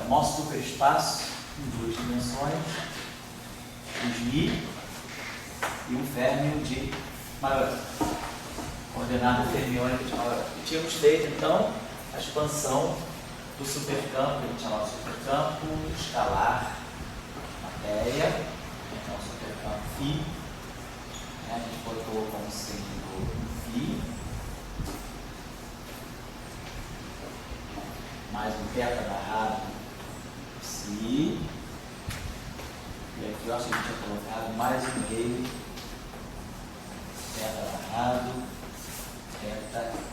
nosso superespaço em duas dimensões, os Mi e um férmio de Majorana, coordenada fermiônica de Majorana. E tínhamos feito, então, a expansão do supercampo, que a gente chamava de supercampo escalar matéria, então supercampo Φ, a gente botou como símbolo Φ, mais um θ barrado Ψ, e aqui eu acho que a gente tinha colocado mais um meio θ barrado θ.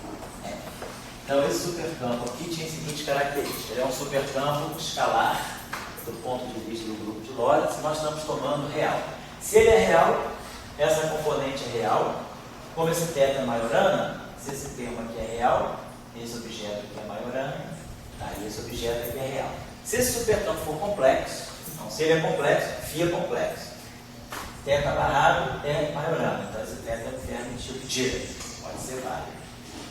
Então, esse supercampo aqui tinha a seguinte característica: ele é um supercampo escalar do ponto de vista do grupo de Lorentz, nós estamos tomando real. Se ele é real, essa componente é real. Como esse θ é Majorana, se esse termo aqui é real, esse objeto aqui é Majorana, tá? E esse objeto aqui é real. Se esse supercampo for complexo, então, se ele é complexo, Φ é complexo. θ barrado é Majorana, então esse θ é um termo de tipo Dirac, pode ser válido.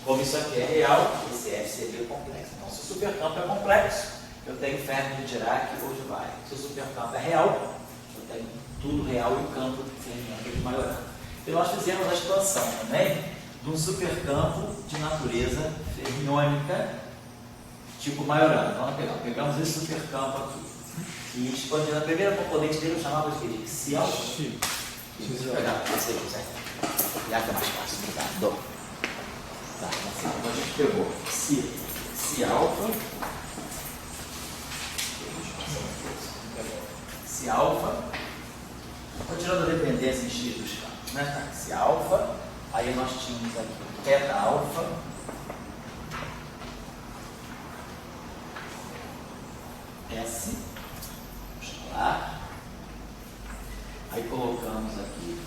Como isso aqui é real, esse F seria complexo. Então, se o supercampo é complexo, eu tenho férmio de Dirac ou de Weyl. Se o supercampo é real, eu tenho tudo real e o campo fermiônico de Majorana. E nós fizemos a expansão também de um supercampo de natureza fermiônica tipo Majorana. Então, nós pegamos esse supercampo aqui e expandimos. A primeira componente dele eu chamava de Psi alfa. Deixa eu pegar esse aí, certo? Já que é mais fácil, obrigado. Tá, então a gente pegou Psi alfa, Psi alfa, estou tirando a dependência em X dos campos, né? Tá, Psi alfa, aí nós tínhamos aqui θ alfa, S, escalar, aí colocamos aqui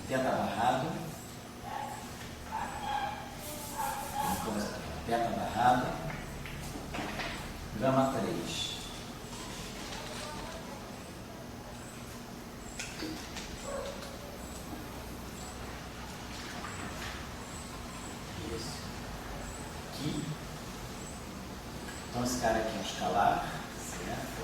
θ barrado, θ barrado, gama 3. Isso. Aqui. Então, esse cara aqui é um escalar, certo?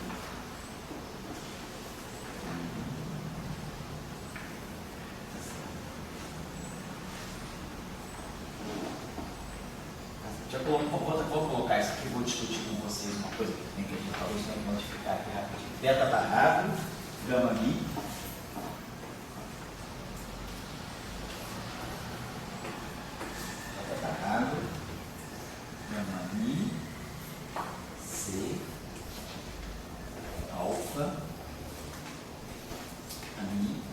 Vou colocar isso aqui, vou discutir com vocês uma coisa que a gente talvez tenha que modificar aqui rapidinho. Θ barrado, gama Mi. Θ barrado, gama Mi, C, alfa, Mi.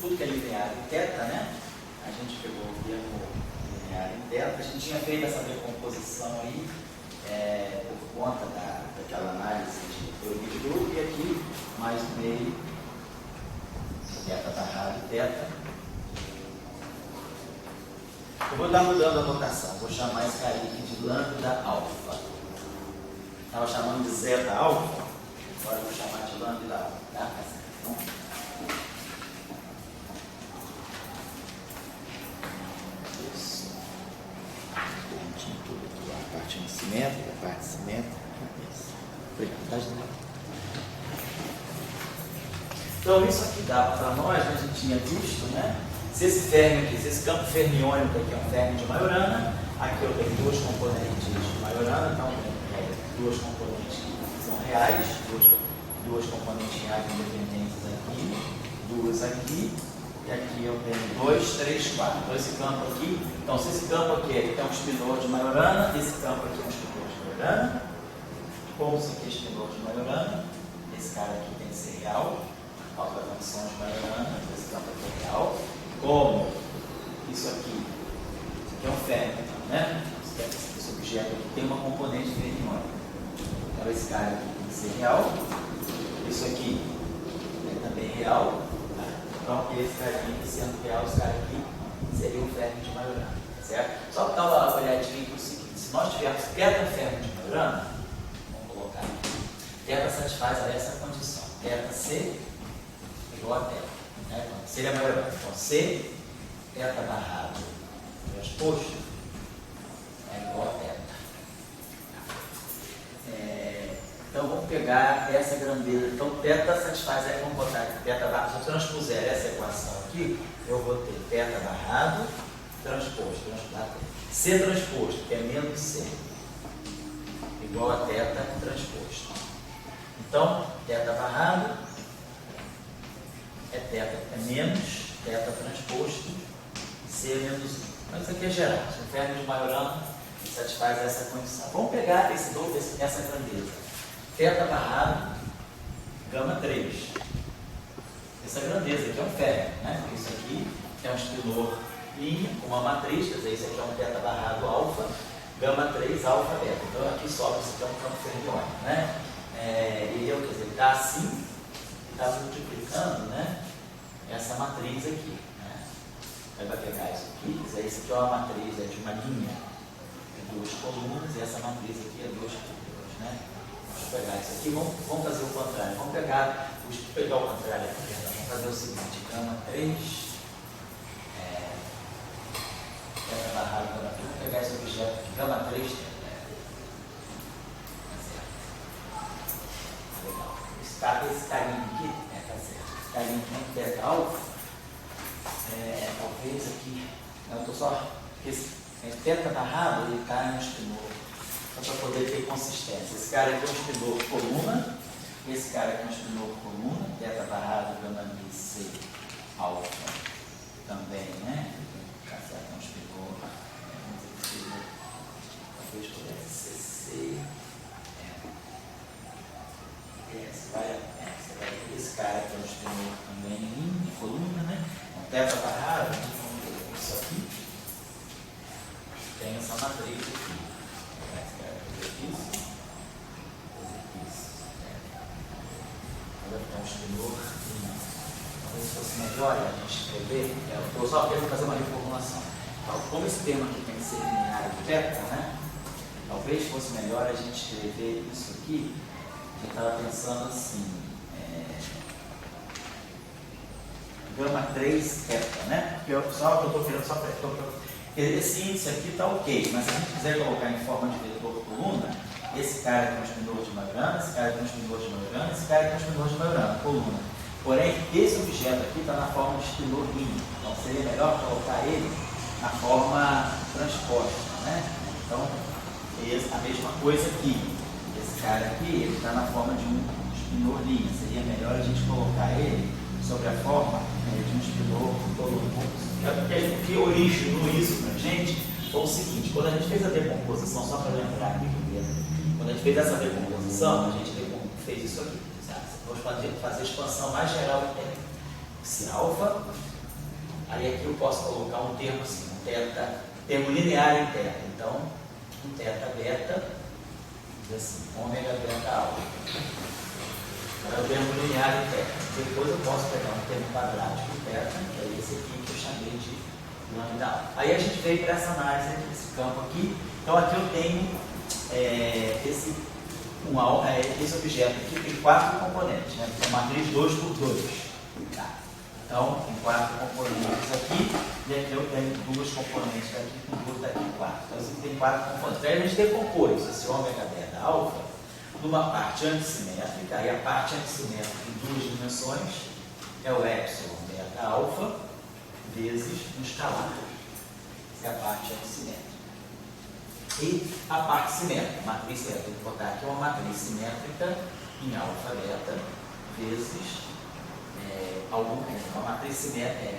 Tudo que é linear em θ, né? A gente pegou o termo linear em θ. A gente tinha feito essa decomposição aí por conta daquela análise de teoria de grupo, e aqui mais um meio θ barrado e θ. Eu vou estar mudando a notação, vou chamar esse cara aqui de lambda alfa. Estava chamando de zeta alfa, agora eu vou chamar de lambda alfa. Tá? Então, a parte simétrica, a parte simétrica. Então, isso aqui dava para nós, a gente tinha visto, né? Se esse férmio aqui, se esse campo fermiônico aqui é um férmio de Majorana, aqui eu tenho duas componentes de Majorana, então duas componentes que são reais, duas componentes reais independentes aqui, duas aqui. E aqui eu tenho 2, 3, 4. Então esse campo aqui, então se esse campo aqui é um espinor de Majorana, esse campo aqui é um espinor de Majorana, como isso aqui é espinor de Majorana, esse cara aqui tem que ser real, falta condições maioranas, esse campo aqui é real, como isso aqui é um ferro, né? Esse objeto aqui tem uma componente fermiônica. Então esse cara aqui tem que ser real, isso aqui é também real, tá? Então esse cara aqui sendo real, esse cara aqui seria o ferro de Majorana, certo? Só para dar uma olhadinha aqui o seguinte, se nós tivermos θ-ferro de Majorana, vamos colocar aqui, θ satisfaz a essa condição, θc igual a θ, né? Então, seria Majorana. Então C, θ barrado transposto é igual a θ. Então vamos pegar essa grandeza. Então θ satisfaz, vamos botar aqui θ barrado. Se eu transpuser essa equação aqui, eu vou ter θ barrado transposto, C transposto, que é menos C, igual a θ transposto. Então, θ barrado é menos θ transposto, C é menos 1. Mas isso aqui é geral, se o ferro de Majorana satisfaz essa condição. Vamos pegar essa grandeza. θ barrado, gama 3. Essa grandeza aqui é um ferro, né? Isso aqui é um espinor linha com uma matriz, quer dizer, isso aqui é um θ barrado alfa, gama 3, alfa, beta. Então aqui sobra, isso aqui é um campo fermiônico, né? Quer dizer, ele está assim, está multiplicando, né? Essa matriz aqui, né? Aí vai pegar isso aqui, quer dizer, isso aqui é uma matriz de uma linha de duas colunas, e essa matriz aqui é duas colunas, né? Vamos pegar isso aqui, vamos fazer o contrário, vamos pegar o contrário aqui, vamos fazer o seguinte, gama 3, θ barrado, gama 3, vamos pegar esse objeto aqui, gama 3, legal. Esse carinho aqui, tá certo, esse carinho aqui é θ alfa, talvez aqui, eu estou só, esse θ barrado, ele está em um espinor, só para poder ter consistência. Esse cara aqui é um espinor coluna, esse cara aqui é um espinor coluna, θ barrado, gama C alfa também, né? É um espinor, talvez pudesse ser C, esse cara aqui é um espinor também em coluna, né? Então, θ barrado, isso aqui, tem essa matriz aqui. Agora tem um espinor. Talvez fosse melhor a gente escrever. Eu estou só querendo fazer uma reformulação. Então, como esse termo aqui tem que ser linear de θ, né? Talvez fosse melhor a gente escrever isso aqui. A gente estava pensando assim. Gama 3 θ, né? Porque só que eu estou querendo, só para. Esse índice aqui está ok, mas se a gente quiser colocar em forma de vetor coluna, esse cara aqui é um espinor de Majorana, esse cara aqui é um espinor de Majorana, esse cara aqui é um espinor de Majorana, coluna. Porém, esse objeto aqui está na forma de espinor linha, então seria melhor colocar ele na forma transposta, né? Então, a mesma coisa aqui. Esse cara aqui, ele está na forma de um espinor linha, seria melhor a gente colocar ele sobre a forma de um espinor coluna. O que originou isso para a gente foi o seguinte: quando a gente fez a decomposição, só para lembrar aqui, quando a gente fez essa decomposição, a gente fez isso aqui. Vamos fazer a expansão mais geral do termo. Se alfa, aí aqui eu posso colocar um termo assim, um termo linear em θ. Então, um θ beta, diz assim, ômega beta alfa. É o termo linear em θ. Depois eu posso pegar um termo quadrático em θ, que é esse aqui que eu chamei de lambda alfa. Aí a gente veio para essa análise desse campo aqui. Então aqui eu tenho esse objeto aqui tem 4 componentes, né? É uma matriz 2 por 2. Tá. Então, tem 4 componentes aqui, e aqui eu tenho 2 componentes daqui, com 2 daqui, 4. Então, isso aqui tem 4 componentes. Aí a gente decompôs esse ômega beta alfa numa parte antissimétrica, aí a parte antissimétrica em 2 dimensões é o epsilon beta alfa vezes um escalar. Essa é a parte antissimétrica. E a parte simétrica, a matriz simétrica, eu vou botar aqui uma matriz simétrica em alfa beta vezes uma matriz simétrica,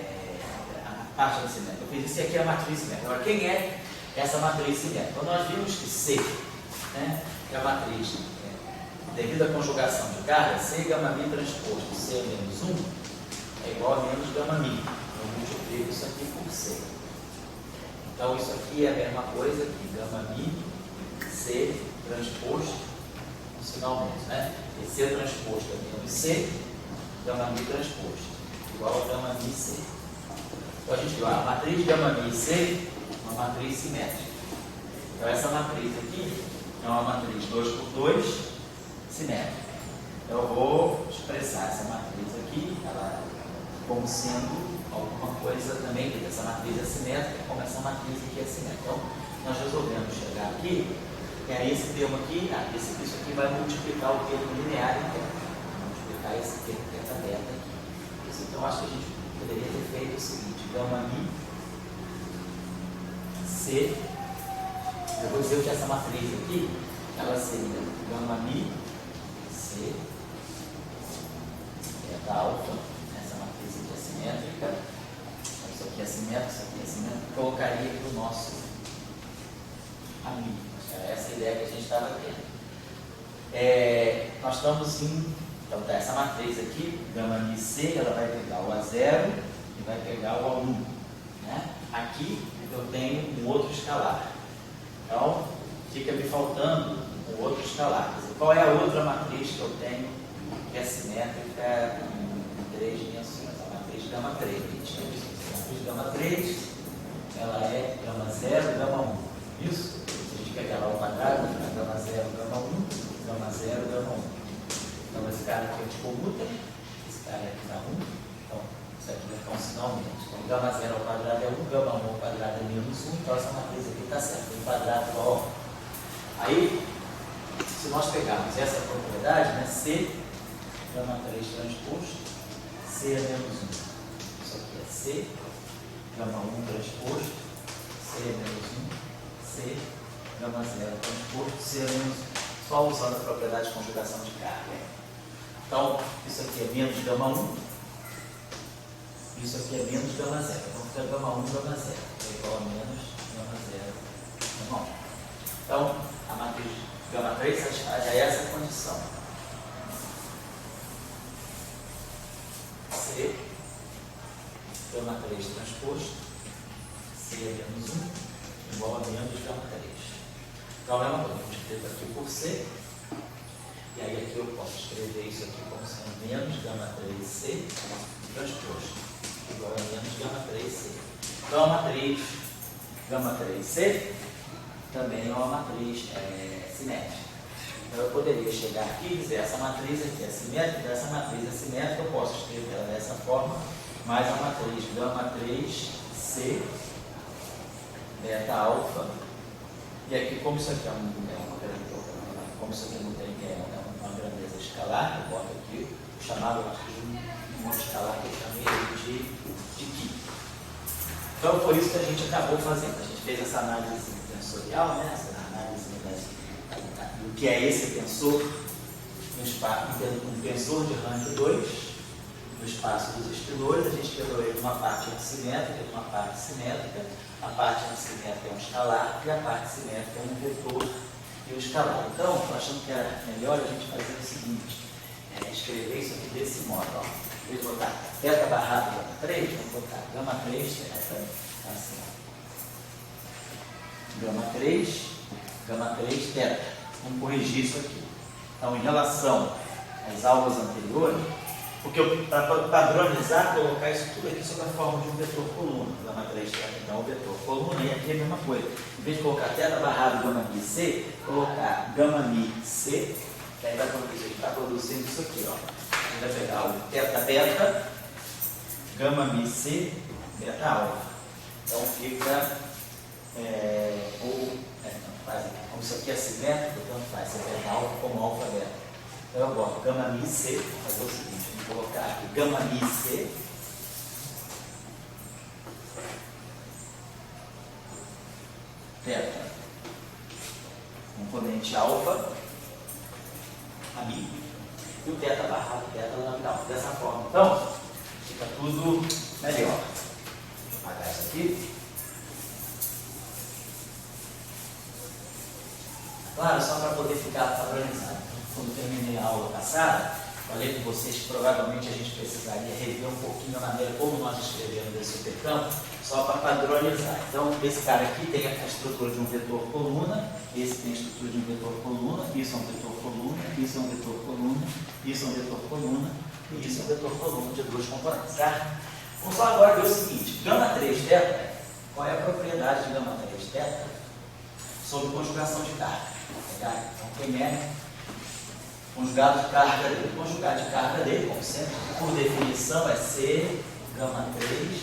a parte simétrica. Eu fiz isso aqui é a matriz simétrica. Agora, quem é essa matriz simétrica? Então, nós vimos que C, né, é a matriz devido à conjugação de carga, C gama B transposto C menos 1 é igual a menos gama mi. Eu multiplico isso aqui por C. Então isso aqui é a mesma coisa que gama mi, C transposto, no sinal menos, né? E C transposto é menos C, gama mi transposto, igual a gama mi C. Então a gente viu, a matriz gama mi C é uma matriz simétrica. Então essa matriz aqui é uma matriz 2 por 2 simétrica. Então eu vou expressar essa matriz aqui, ela como sendo alguma coisa também, essa matriz é simétrica, como essa matriz aqui é simétrica. Então nós resolvemos chegar aqui, e aí esse termo aqui, isso aqui vai multiplicar o termo linear interno, vai multiplicar esse termo teta beta aqui. Isso, então acho que a gente poderia ter feito o seguinte, gama mi C. Eu vou dizer que essa matriz aqui, ela seria gama mi C beta alfa. Essa matriz aqui é simétrica. Isso aqui é simétrico, isso aqui é simétrico. Colocaria aqui o nosso amigo. Essa é a ideia que a gente estava tendo. Nós estamos em. Então, tá, essa matriz aqui, gama mi C, ela vai pegar o A0 e vai pegar o A1. Né? Aqui eu tenho um outro escalar. Então, fica me faltando um outro escalar. Quer dizer, qual é a outra matriz que eu tenho que é simétrica em 3 dimensões? A matriz gama 3. A matriz gama 3, ela é gama 0, gama 1. Isso? Se a gente pegar lá o quadrado, gama 0, gama 1, gama 0, gama 1. Então, esse cara aqui é de comuta, esse cara aqui dá 1. Então, isso aqui vai ficar um sinal menos. Então, gama 0 ao quadrado é 1, gama 1 ao quadrado é menos 1. Então, essa matriz aqui está certa. O quadrado é igual a 1. Aí, se nós pegarmos essa propriedade, né, C, gama 3 transposto, C é menos 1. Isso aqui é C, gama 1 transposto, C é menos 1, C, gama 0 transposto, C é menos 1. Só usando a propriedade de conjugação de carga. Então, isso aqui é menos gama 1, isso aqui é menos gama 0. Então, fica gama 1, gama 0. É igual a menos gama 0, gama 1. Então, a matriz gama 3 satisfaz a essa condição. C, gama 3 transposto, C é menos 1, igual a menos gama 3. Então, a mesma coisa, eu multiplico aqui por C, e aí aqui eu posso escrever isso aqui como sendo menos gama 3C transposto, igual a menos gama 3C. Então, a matriz gama 3C também é uma matriz simétrica. Então, eu poderia chegar aqui e dizer, essa matriz aqui é simétrica, essa matriz é simétrica, eu posso escrever ela dessa forma, mas a matriz gama 3C beta alfa, e aqui, como isso aqui é como isso aqui não tem uma grandeza escalar, eu boto aqui o chamado de um escalar que eu chamei de Ki. Então, foi isso que a gente acabou fazendo. A gente fez essa análise tensorial, né? Essa análise do que é esse tensor, um tensor de rank 2, no espaço dos espilores. A gente pegou ele de uma parte antissimétrica, de uma parte simétrica. A parte antissimétrica é um escalar e a parte simétrica é um vetor e um escalar. Então, estou achando que era melhor a gente fazer o seguinte, escrever isso aqui desse modo. Ó. Em vez de botar θ barrado gama 3, vamos botar gama 3, assim. Gama 3, θ. Vamos corrigir isso aqui. Então, em relação às aulas anteriores, porque para padronizar, colocar isso tudo aqui sob a forma de um vetor coluna, gama 3 θ. Então, o vetor coluna, e aqui é a mesma coisa. Em vez de colocar θ barrado gama mi C, colocar gama mi C, que aí vai produzindo isso aqui, ó. A gente vai pegar o θ beta, gama mi C, beta alfa. Então fica, como isso aqui é simétrico, tanto faz ser beta alfa como alfa beta. Então eu boto gama mi C, vou fazer o seguinte, vou colocar aqui gama mi C, θ, componente alfa, a mi, e o θ barrado, θ lambda, dessa forma. Então, fica tudo melhor. Vou apagar isso aqui. Claro, só para poder ficar padronizado. Quando terminei a aula passada, Falei com vocês que provavelmente a gente precisaria rever um pouquinho a maneira como nós escrevemos esse supercampo, só para padronizar. Então, esse cara aqui tem a estrutura de um vetor coluna, esse tem a estrutura de um vetor coluna, isso é um vetor coluna, isso é um vetor coluna, isso é um vetor coluna, e isso é um vetor coluna de duas componentes, certo? Vamos só agora ver o seguinte, gama 3 θ, qual é a propriedade de gama 3 θ sobre conjugação de carga? Tá? Então, quem é conjugado de carga dele? Conjugado de carga dele, como sempre, por definição, é C gama 3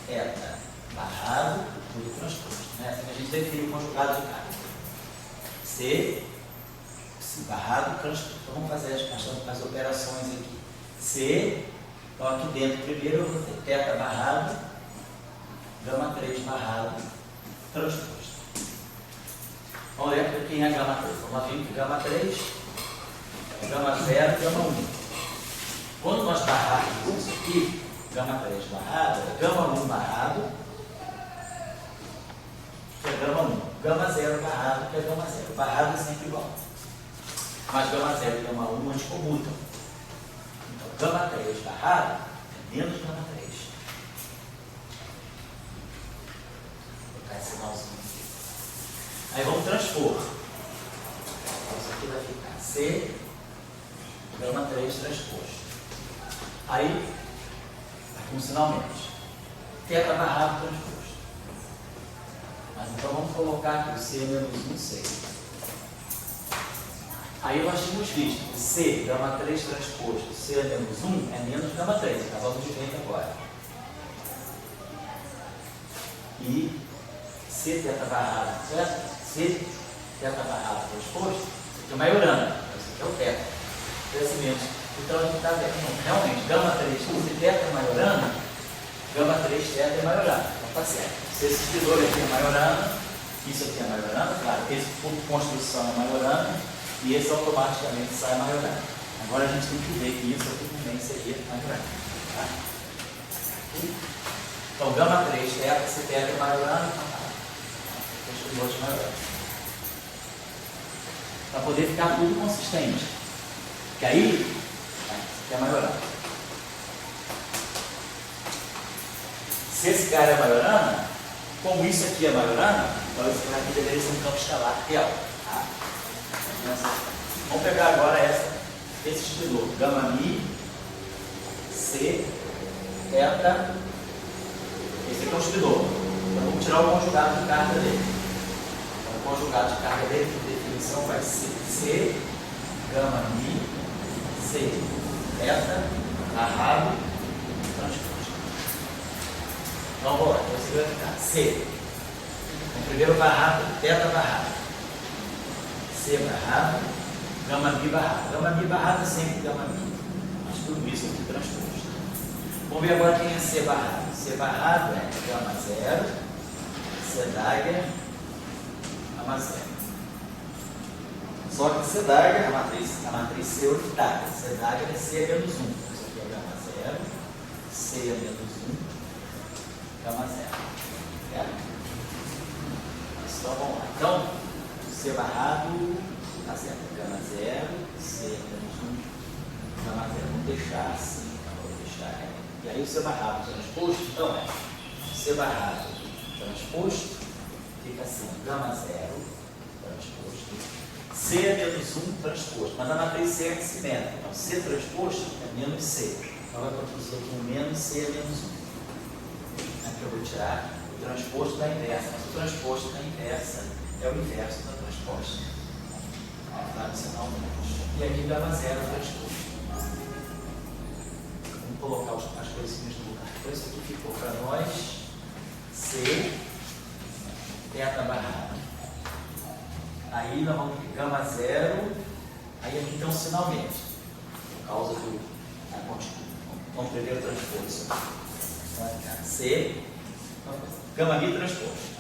θ barrado tudo transposto. Né? Assim que a gente define o conjugado de carga. C barrado transposto. Então, vamos fazer as operações aqui. C, então aqui dentro primeiro eu vou ter θ barrado, gama 3 barrado, transposto. Vamos ver quem é gama 3. Vamos ver que gama 3 é gama 0 e gama 1. Quando nós barrarmos isso aqui, gama 3 barrado, é gama 1 barrado, que é gama 1. Gama 0 barrado, que é gama 0. Barrado é sempre igual. Mas gama 0 e gama 1 eles comutam. Então, gama 3 barrado é menos gama 3. Vou colocar esse sinalzinho aqui. Aí vamos transpor. Então, isso aqui vai ficar C, gama 3 transposto. Aí, com sinal menos. θ barrado transposto. Mas então vamos colocar aqui o C menos 1, C. Aí nós tínhamos visto que C, gama 3 transposto, C menos 1 é menos gama 3. Acabamos de ver agora. E C θ barrado, certo? C θ barrado transposto, isso aqui é maiorana, isso aqui é o θ. Crescimento. Então a gente está vendo, realmente, gama 3, se θ é maiorana, gama 3 θ é maiorana. Então está certo. Se esse tesouro aqui é maiorana, isso aqui é maiorana, claro, esse por construção é maiorana, e esse automaticamente sai maiorana. Agora a gente tem que ver que isso aqui também seria maiorana. Tá? Então, gama 3 θ, se θ é maiorana, então tá. Deixa os outros maiorana. Para poder ficar tudo consistente. Que aí, isso aqui é maiorana. Se esse cara é maiorana, como isso aqui é maiorana, então esse cara aqui deveria ser um campo escalar real. Tá? Vamos pegar agora esse estudor, gama mi, C, θ, esse aqui é o estudor. Então vamos tirar o conjugado de carga dele. Então o conjugado de carga dele, por definição, vai ser C, gama mi, C, θ, barrado, transposto. Então vamos lá, então você vai ficar C. Então, primeiro barrado, θ barrado. C barrado, gama mi barrado. Gama mi barrado é sempre gama mi. Mas tudo isso aqui transposto. Vamos ver agora quem é C barrado. C barrado é gama 0, C dagger, gama 0. Só que C dagger, a matriz C orbitária. C dagger é C menos 1. Isso aqui é gama 0, C menos 1, gama 0. Certo? Então vamos lá. Então, C barrado, tá certo, gama 0, C menos 1, gama 0. Vamos deixar assim, então vou deixar. E aí o C barrado transposto, então é C barrado transposto, fica assim, gama 0 transposto, C menos 1 transposto, mas a matriz C é simétrica, então C transposto é menos C. Então vai produzir aqui um menos C menos 1. Aqui eu vou tirar o transposto da inversa, mas o transposto da inversa é o inverso da transposta. Tá no sinal menos. E aqui gama 0 transposto. Vamos colocar as coisinhas no lugar. Então isso aqui ficou para nós C, θ barrado. Aí nós vamos ter gama 0, aí aqui tem um sinal menos, por causa da constituição. Vamos primeiro transpor isso aqui. Então, C, gama mi transposto.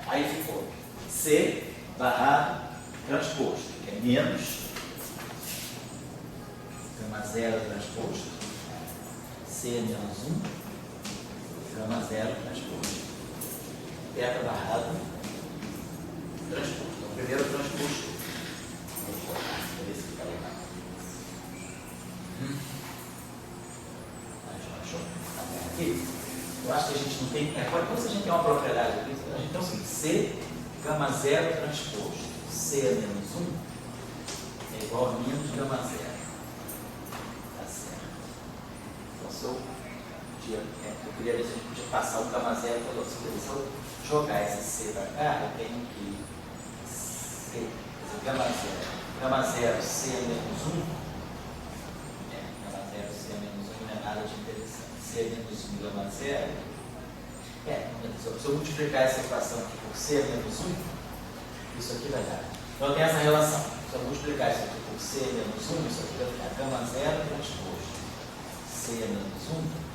Aí ficou C barrado transposto, que é menos gama 0 transposto, C menos 1, gama 0 transposto. θ barrado transposto. Então, primeiro transposto. Vou colocar. ver se fica legal. Deixa eu aqui. Eu acho que a gente não tem. Depois a gente tem uma propriedade aqui. A gente tem o seguinte: C gama zero transposto C menos 1 é igual a menos gama zero. Tá certo. Então, se eu queria ver se a gente podia passar o gama zero para o outro. Se eu jogar esse C para cá, eu tenho que C, quer dizer, gama zero C menos 1. Gama zero C menos 1 não é nada de interessante. C menos 1 gama zero. Se eu multiplicar essa equação aqui por C menos 1, isso aqui vai dar. Então tem essa relação. Se eu multiplicar isso aqui por C menos 1, isso aqui vai ficar gama zero transposto C menos 1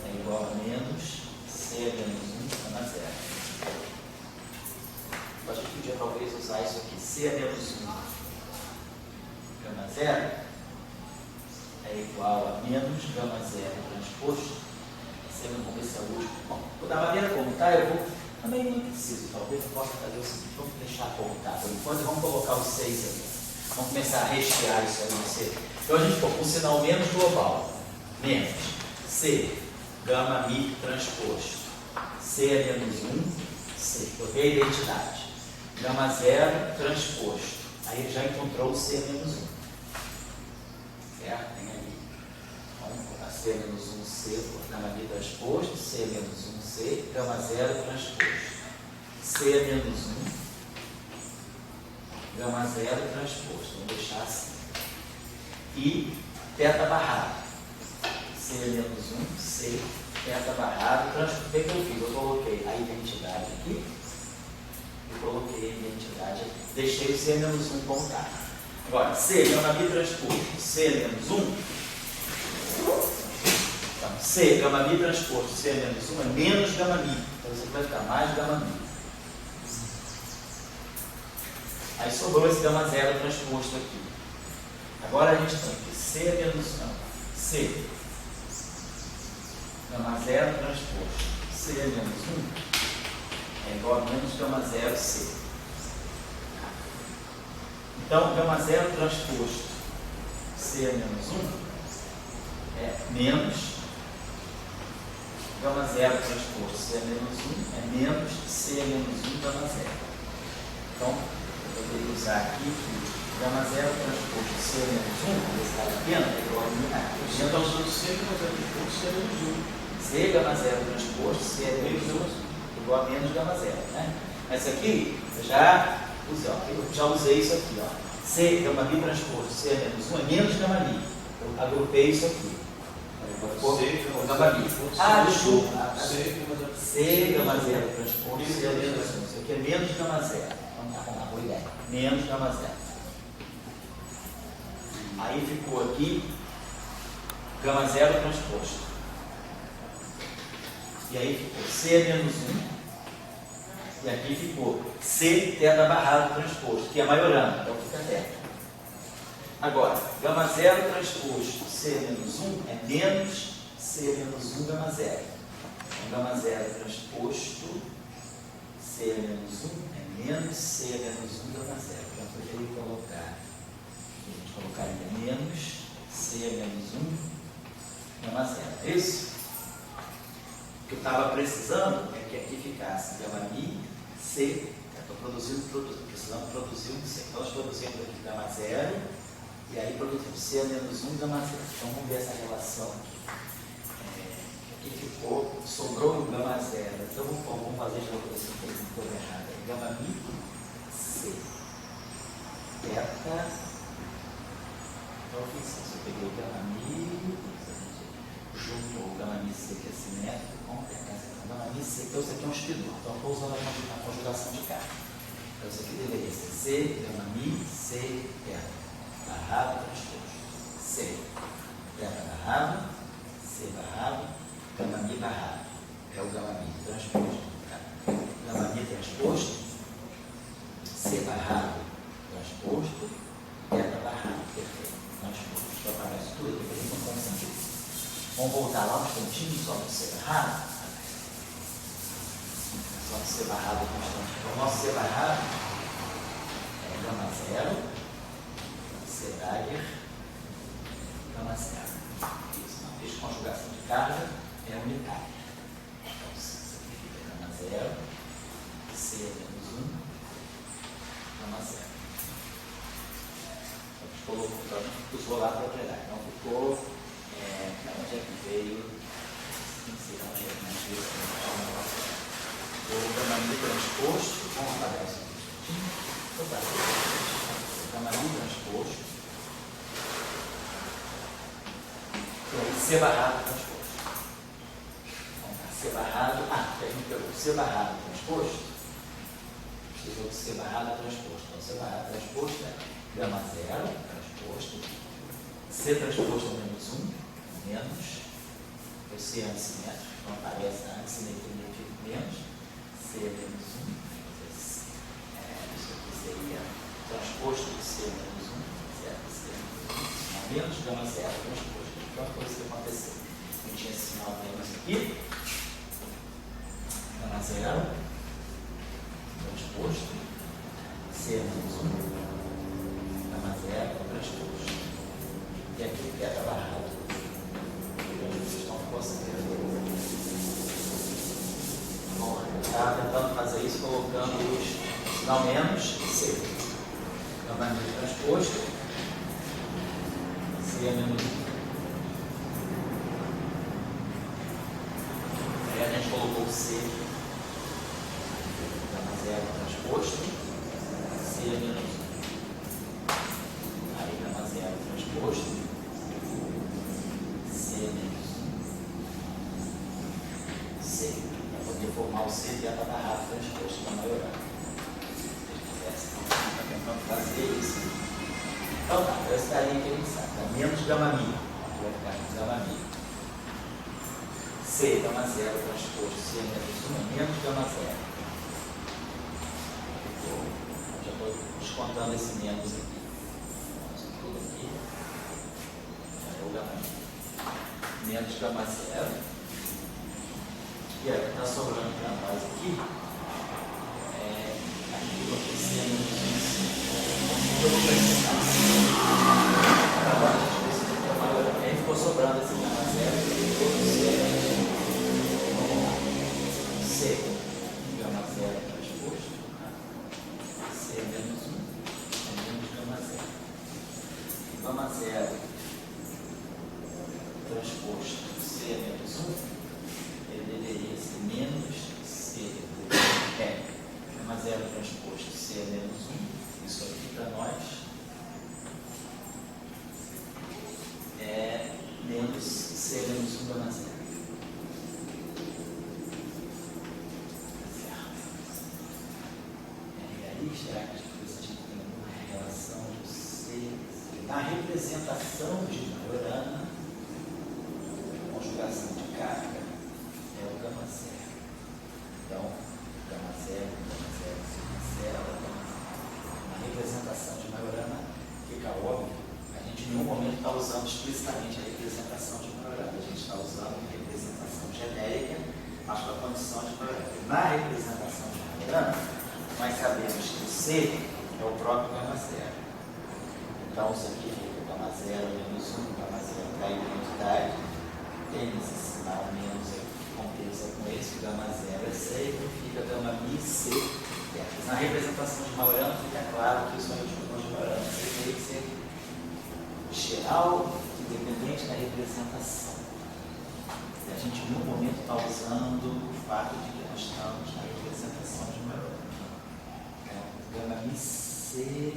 é igual a menos C menos 1 gama zero. Eu acho que podia talvez usar isso aqui. C menos 1 gama zero é igual a menos gama zero transposto. Vamos ver se é o último. Bom, da maneira como está, eu vou. Também não preciso, talvez eu possa fazer o seguinte: vamos deixar voltar por enquanto e vamos colocar os 6 ali. Vamos começar a rechear isso aí no C. Então a gente for com o sinal menos global. Menos C, gama mi transposto. C é menos 1, C. Coloquei a identidade. Gama zero transposto. Aí ele já encontrou o C menos 1. Certo? Tem ali. Vamos colocar C menos 1, C, gama mi transposto. C menos 1, C, gama zero transposto. C menos 1, gama zero transposto. Vamos deixar assim. E teta barrado. C menos 1, C, teta barrado, transposto. O que eu fiz? Eu coloquei a identidade aqui. E coloquei a identidade aqui. Deixei o C menos 1 como está. Agora, C, gama mi transposto. C menos 1. Então, C, gama mi transposto. C menos 1 é menos gama mi. Então, você vai ficar mais gama mi. Aí sobrou esse gama zero transposto aqui. Agora a gente tem que C menos 1. C, gama zero transposto. C menos 1 é igual a menos gama zero C. Então, gama zero transposto C menos 1 é menos gama zero transposto C menos 1 é menos C menos 1 gama zero. Então, eu poderia usar aqui que gama zero transposto C menos 1, esse vale a pena, é igual a minha. Você está usando C gama zero transposto C menos 1. C gama zero transposto C menos 1 igual a menos gama zero. Né? Essa aqui, eu já usei isso aqui. Ó. C gama mi transposto C menos 1 é menos gama mi. Eu agrupei isso aqui. Gama mi. Desculpa. C gama zero transposto C menos 1. Isso aqui é menos gama zero. Vamos lá, boa ideia. Menos gama zero. Aí ficou aqui gama zero transposto. E aí ficou C menos 1. E aqui ficou C teta barrado transposto, que é maiorando, então fica teta. Agora, gama zero transposto C menos 1 é menos C menos 1 gama zero. Então, gama zero transposto C menos 1 é menos C menos 1 gama zero. Então, eu poderia colocar, a gente colocaria menos C menos 1 gama zero. É isso? O que eu estava precisando é que aqui ficasse gama mi, C, estou precisando produzir um C. Então, nós produzimos aqui gama zero, e aí produzimos C menos 1 gama zero. Então, vamos ver essa relação aqui. Aqui ficou, sobrou o gama zero. Então, vamos fazer de novo assim, que não coisa errada. Gama mi, C, teta. Então, eu fiz isso. Eu peguei o gama mi, junto ao gama mi C, que é simétrico, com gama mi C. Então, isso aqui é um estridor. Então, eu estou usando a conjugação de carga. Então, isso aqui deveria ser C, gama mi, C, teta. Barrado, transposto. C, teta barrado, C barrado, gama mi barrado. É o gama mi transposto. Gama mi transposto, C barrado, transposto, teta barrado. Perfeito. Transposto. Deixa eu apagar isso tudo, depois eu não consigo. Vamos voltar lá um instantinho só no C barrado. Só no C barrado constante. Então, o nosso C barrado é gama zero, C Dagger, gama zero. Isso, não. Fiz conjugação de carga, é unitária. Então, isso aqui fica gama zero, C menos 1, gama zero. Então, usou lá a propriedade. Então, ficou, onde é que veio? O gama mi transposto, vamos apagar isso aqui. O gama mi transposto, e aí C barrado transposto. Então, C barrado, a gente pegou C barrado transposto, precisou de C barrado transposto. Então, C barrado transposto é gama zero transposto, C transposto é menos 1, menos, o C é assimétrico, então aparece a assimetria de menos, C é menos 1, isso aqui seria transposto de C menos 1, certo? C é menos gama zero transposto. Então foi isso que aconteceu. Eu tinha esse sinal menos aqui, gama zero transposto, C é menos 1, gama zero transposto. E aqui o que estava errado. Vocês estão conseguindo. Bom, eu estava tentando fazer isso colocando os sinal menos C. Gama mi transposto, C é menos 1. Aí a gente colocou o C, gama zero transposto, C é menos 1. Aí gama zero transposto, C menos 1. C. Para poder formar o C dentro da barra transposto da maioria. Se vocês quisessem, está tentando fazer isso. Então tá, essa daí que a gente sabe. É menos gama mi. Aqui vai ficar com gama mi. C, gama zero transposto, C menos 1 é menos gama zero. Eu já estou descontando esse menos aqui. Isso tudo aqui. Já é o gama mi. Menos gama zero. E aí, está sobrando para nós aqui, aquilo que C menos 1. Eu vou acrescentar. Agora a gente precisa ter uma maioria. Aí ficou sobrando esse gama zero, e todo C menos 1. C, gama zero transposto, C menos 1 é menos gama zero. Gama zero transposto, C é menos 1, ele deveria ser menos C. Gama zero transposto, C é menos 1. Isso aqui para nós é menos C menos 1 gama zero. Certo. E aí, será que depois a gente tem uma relação de C? Na representação de Majorana, conjugação de carga é o gama zero. Então, gama zero, gama zero, gama zero, gama zero. Na representação de Majorana fica óbvio. A gente em nenhum momento está usando explicitamente a representação de Majorana. A gente está usando a representação genérica, mas com a condição de Majorana. Na representação de Majorana, nós sabemos que o C é o próprio gama zero. Então, isso aqui fica gama zero menos 1, gama zero cai em identidade. Tem esse sinal menos aqui, compensa com esse, gama zero é C, e fica gama mi C. Na representação de Majorana fica claro que isso é o tipo de Majorana. Você tem que ser geral, independente da representação. E a gente, no momento, está usando o fato de que nós estamos na representação de Majorana. Então, gama mi C.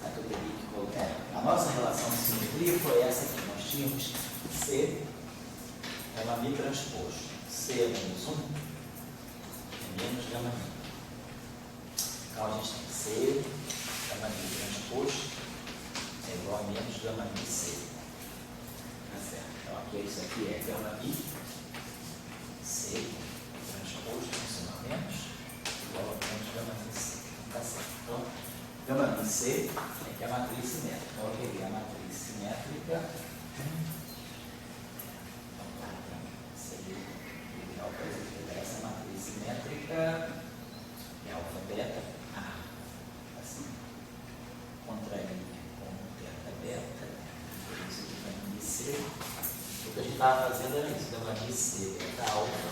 Sabe que eu teria que colocar? A nossa relação de simetria foi essa aqui. Nós tínhamos C, gama mi transposto. C é menos 1, é menos gama mi. Então a gente tem C, gama mi transposto, é igual a menos gama mi C. Tá certo? Então aqui isso aqui é gama mi C transposto, sinal menos, igual a menos gama mi C. Tá certo? Então, gama mi C é que é a matriz simétrica. Então eu peguei a matriz simétrica. Seria ideal para pegar essa matriz simétrica, é alfa, beta, A, assim, contraído com o θ C. O que a gente estava fazendo era isso, gama mi C, beta alfa,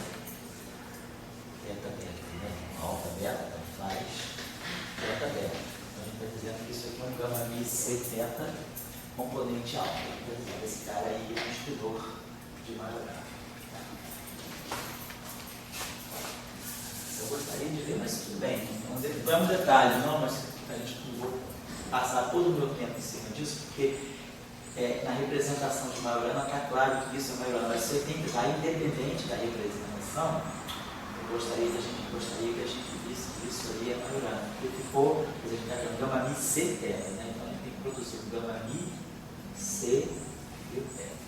beta beta, né? Alfa, beta, tanto faz, beta beta. Então a gente está dizendo que isso aqui é um gama mi C teta componente alfa. Quer dizer, esse cara aí é um estudor de Majorana. Eu gostaria de ver, mas tudo bem. Não é um detalhe, não, mas a gente não vou passar todo o meu tempo em cima disso, porque na representação de Majorana está claro que isso é Majorana, mas você tem que estar independente da representação. Eu gostaria que a gente visse que isso aí é Majorana, porque ficou, a gente está dando gama mi C teta, né? Então a gente tem que produzir o gama mi C e o teta.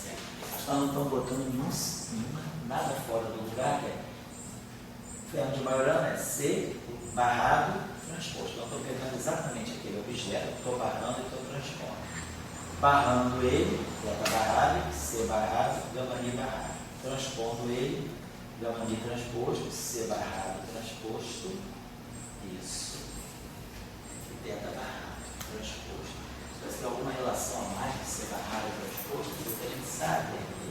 Certo? Acho que nós não estamos botando nada fora do lugar, que é termo de Majorana é C barrado transposto. Então, estou pegando exatamente aquele objeto, estou barrando e estou transpondo. Barrando ele, teta barrado, C barrado, gama mi barrado. Transpondo ele, gama mi transposto, C barrado transposto, isso. E teta barrado transposto. Se parece que tem alguma relação a mais de C barrado e transposto, porque a gente sabe que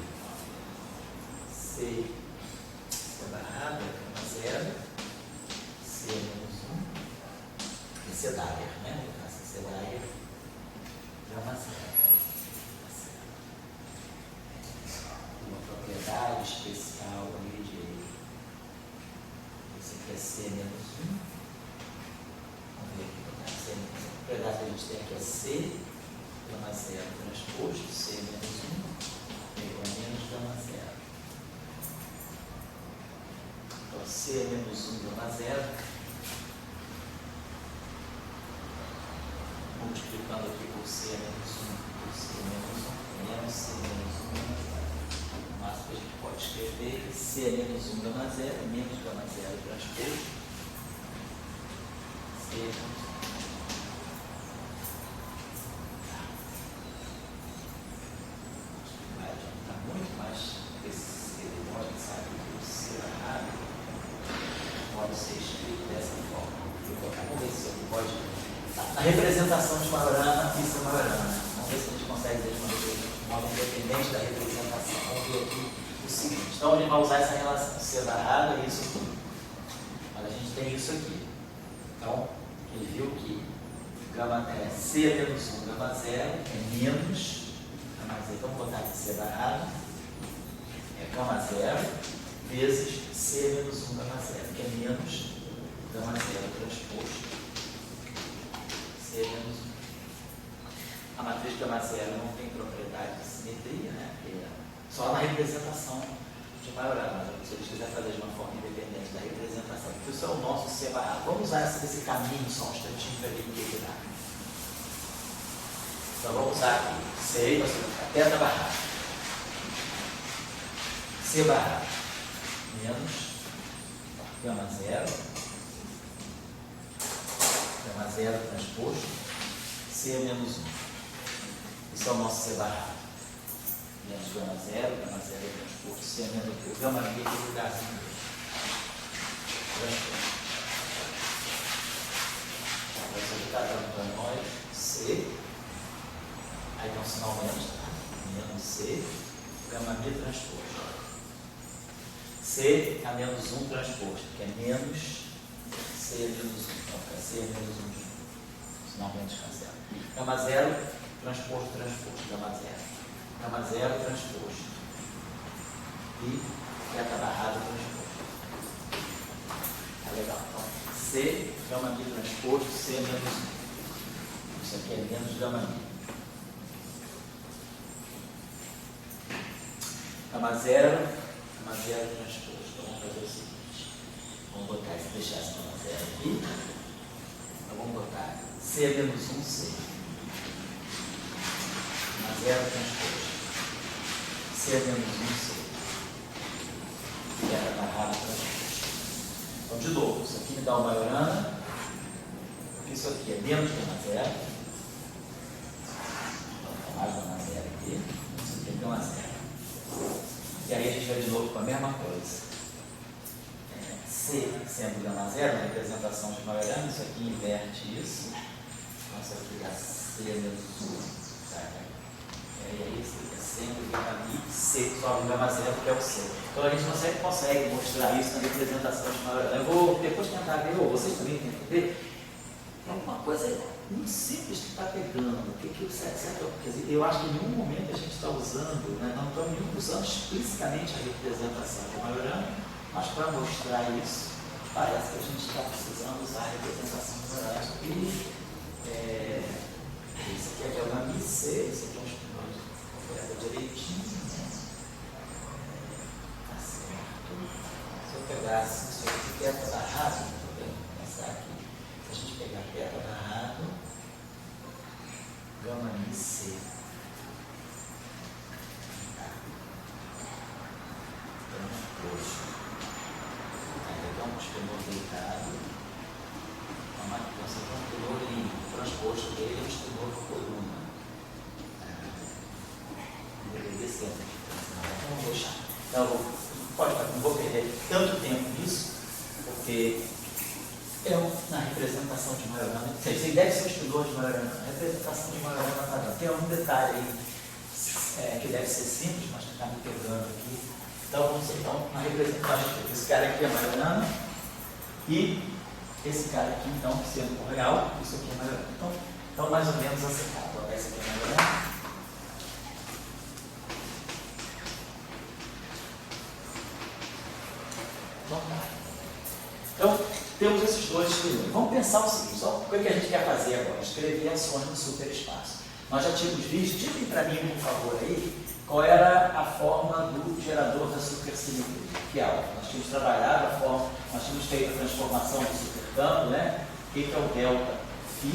C barrado é gama 0, C menos 1, e C Dagger, né? C Dagger, gama 0. Uma propriedade especial da grid. Esse aqui é C menos 1. Vamos ver aqui como é C menos 1. A propriedade que a gente tem aqui é C, gama 0 transposto, C menos 1, igual a menos gama 0. Então, C menos 1 gama 0, multiplicando aqui por C menos 1, por C menos 1, menos C menos 1 gama 0. O máximo que a gente pode escrever é C menos 1 gama 0, menos gama 0 transposto, C menos 1. Vai adiantar muito, mas esse pode saber que o C errado pode ser escrito dessa forma. Vamos ver se aqui pode. Na representação de Majorana, isso é Majorana. Vamos ver se a gente consegue ver de modo independente da representação. Vamos ver aqui o seguinte. Então, ele vai usar essa relação C barrado e isso aqui. Mas a gente tem isso aqui. Então, ele viu que gama é C menos 1 gama 0 é menos gama 0. Vamos botar aqui C barrado. É gama 0 vezes C menos 1 gama 0, que é menos gama 0 transposto C menos 1. A matriz gama 0 não tem propriedade de simetria, né? Porque é só na representação de Majorana, mas se eles quiserem fazer de uma forma independente da representação, porque isso é o nosso C barrado. Vamos usar esse caminho só um instantinho para ver o que dá. Então vamos usar aqui C, vai ficar teta barrado. C barrado menos gama 0, gama 0 transposto, C menos 1. Isso é o nosso C barrado. Menos gama 0 transposto, C menos 1. Gama mi aqui no lugarzinho dele. Transposto. Então, isso aqui está dando para nós C. Aí tem um sinal menos, tá? Menos C, gama mi transposto. C a menos 1 transposto, que é menos C menos 1. Então, fica C menos 1, sinal menos cancela. Gama 0, transposto, gama 0. Gama 0, transposto. E teta barrado, transposto. Tá legal. Então, C, gama mi transposto, C menos 1. Isso aqui é menos gama mi. Gama 0 transposto. Então vamos fazer o seguinte. Vamos botar, deixar essa gama 0 aqui. Então vamos botar C menos 1, C. Gama 0 transposto. C menos 1, C. Teta barrado transposto. Então, de novo, isso aqui me dá uma Majorana. Isso aqui é menos gama 0. Então, mais gama 0 aqui. Isso aqui é gama 0. E aí a gente vai de novo com a mesma coisa. C sendo gama 0, na representação de Majorana, isso aqui inverte isso. Então isso aqui dá C menos 1. Tá? E aí é sempre gama mi, C, sobe o gama zero, que é o C. Então a gente consegue mostrar isso na representação de Majorana. Eu vou depois tentar ver, ou vocês também tentam ver. É uma coisa muito simples que está pegando. O que o certo? Quer dizer, eu acho que em nenhum momento a gente está usando, né, não estamos usando explicitamente a representação de Majorana, mas para mostrar isso, parece que a gente está precisando usar a representação de Majorana. Isso aqui é diagrama IC, esse aqui é um espinhol completa direitinho, né? Tá certo. Se eu pegasse isso aqui, teta da rado, vou começar aqui. Se a gente pegar teta da rado, gama IC. Tá. Transposto. Aí eu dou um espinhol deitado. Você tem um tenor limpo, o transposto dele é um tenor coluna. Deveria ser assim. Então, vou deixar. Então, não vou perder tanto tempo nisso, porque na representação de Majorana, você deve ser um tenor de Majorana. A representação de Majorana está dando. Tem algum detalhe aí que deve ser simples, mas que está me pegando aqui. Então, vamos então, na representação, esse cara aqui é Majorana e esse cara aqui, então, sendo o real, isso aqui é Majorana. Então mais ou menos acertado. Essa aqui é Majorana. Então, temos esses dois escrever. Vamos pensar o seguinte, só o que a gente quer fazer agora? Escrever ações no superespaço. Nós já tínhamos visto, digam para mim, por favor, aí, qual era a forma do gerador da supersimetria, que é alfa. Nós tínhamos trabalhado a forma, nós tínhamos feito a transformação do supercampo, né? O que é o delta φ?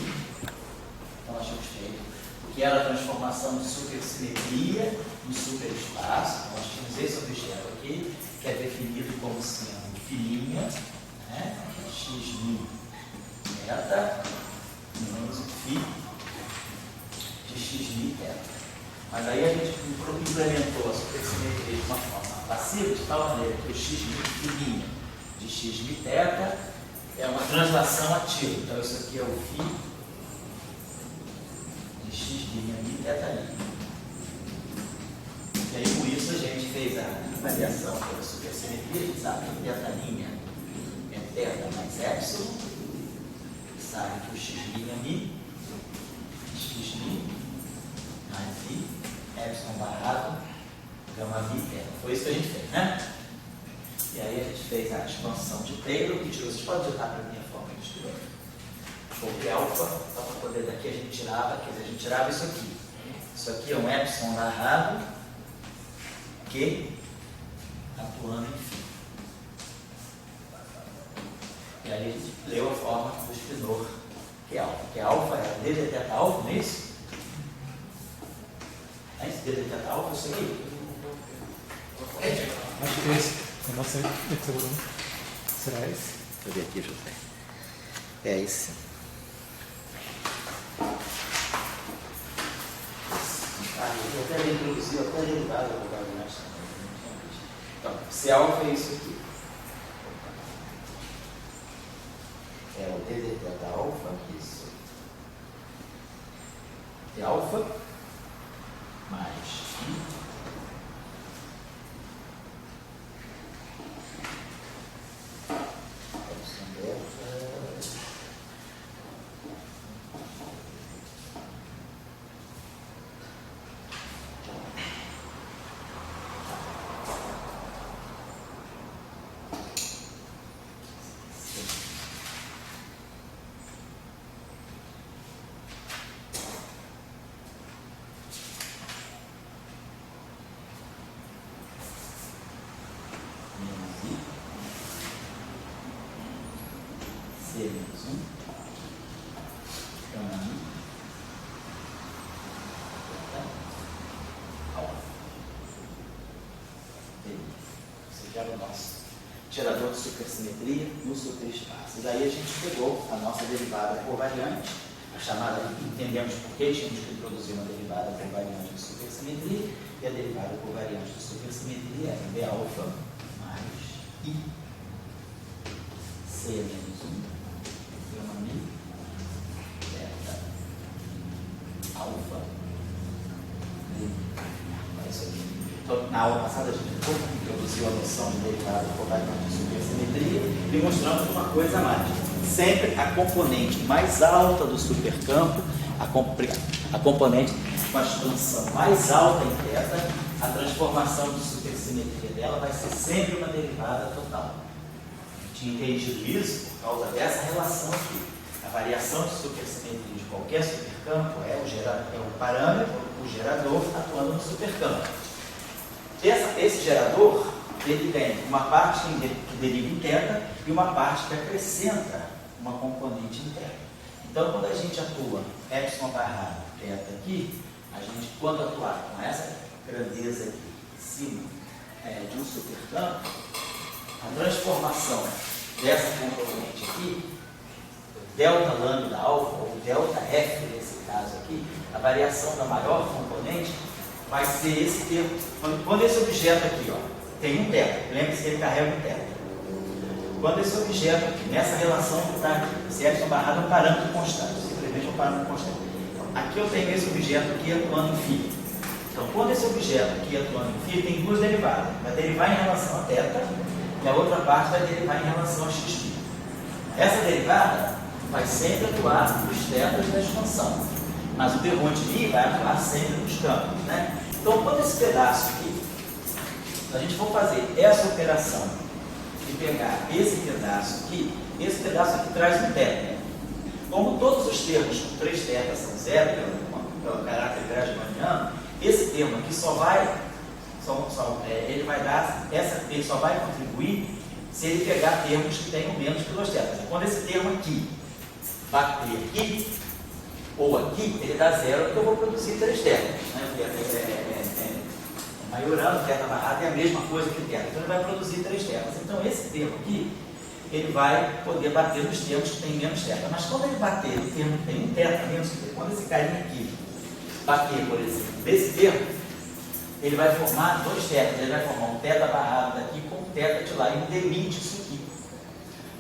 Então nós tínhamos feito o que era a transformação de supersimetria no superespaço. Nós tínhamos esse objeto aqui, que é definido como sendo filinha, né? X mi eta menos o φ de x mi eta. Mas aí a gente implementou a supersimetria de uma forma passiva, de tal maneira que o x mi de x mi teta é uma translação ativa. Então isso aqui é o φ de x mi teta li. E aí com isso a gente fez a variação pela supersimetria, a gente sabe que teta linha é teta mais epsilon, sabe que o x mi mais i, epsilon barrado, gama mi, foi isso que a gente fez, né? E aí a gente fez a expansão de Taylor, que tirou, vocês podem digitar para mim a forma que a gente tirou. Porque alfa, só para poder daqui a gente tirava, quer dizer, a gente tirava isso aqui. Isso aqui é um epsilon barrado, que atuando em φ. E aí a gente leu a forma do espinor, que é alfa. Que alfa é d de teta alfa, não é isso? É isso, d de teta alfa, isso aqui? Acho que é esse. É nossa hexagonal. Será esse? Deixa eu ver aqui, José. É esse. Eu até introduzi, eu até derivado do variante também. Então, se alfa é isso aqui. É o d de teta alfa, isso. É alfa mais i. Menos 1, gama mi, alfa. Esse já era o nosso gerador de supersimetria no superespaço. E daí a gente pegou a nossa derivada covariante, a chamada, entendemos por que tínhamos que introduzir uma derivada covariante de supersimetria, e a derivada covariante de supersimetria é d alfa mais i, c menos 1. Gama mi, teta, alfa, d Na aula passada a gente introduziu a noção de derivada covariante de supersimetria, demonstrando uma coisa a mais. Sempre a componente mais alta do supercampo, a componente com a expansão mais alta em θ, a transformação de supersimetria dela vai ser sempre uma derivada total. Tinha entendido isso por causa dessa relação aqui. A variação de supersimetria de qualquer supercampo é o parâmetro, o gerador atuando no supercampo. Esse gerador, ele tem uma parte que deriva em θ e uma parte que acrescenta uma componente em θ. Então, quando a gente atua epsilon barrado θ aqui, a gente, quando atuar com essa grandeza aqui em cima de um supercampo, a transformação dessa componente aqui, delta lambda alfa, ou delta F nesse caso aqui, a variação da maior componente vai ser esse termo. Quando esse objeto aqui, ó, tem um θ, lembre-se que ele carrega um θ. Quando esse objeto aqui, nessa relação que está aqui, esse epsilon barrado é um parâmetro constante, simplesmente um parâmetro constante. Aqui eu tenho esse objeto aqui atuando em φ. Então, quando esse objeto aqui atuando em φ, tem duas derivadas. Vai derivar em relação a θ e a outra parte vai derivar em relação a xφ. Essa derivada vai sempre atuar nos θs da expansão, mas o de Rho vai atuar sempre nos campos, né? Então, quando esse pedaço aqui, a gente for fazer essa operação e pegar esse pedaço aqui traz um θ. Como todos os termos com 3 θ são zero, pelo caráter graduaniano, esse termo aqui ele só vai contribuir se ele pegar termos que tenham menos que 2 θ. Quando esse termo aqui bater aqui ou aqui, ele dá zero, porque eu vou produzir 3 θ. Maiorando, θ barrado é a mesma coisa que θ. Então ele vai produzir 3 θ. Então esse termo aqui, ele vai poder bater nos termos que tem menos θ. Mas quando ele bater no termo que tem um θ menos que θ, quando esse carinha aqui bater, por exemplo, desse termo, ele vai formar 2 θ. Ele vai formar um θ barrado daqui com um θ de lá, e demite isso aqui.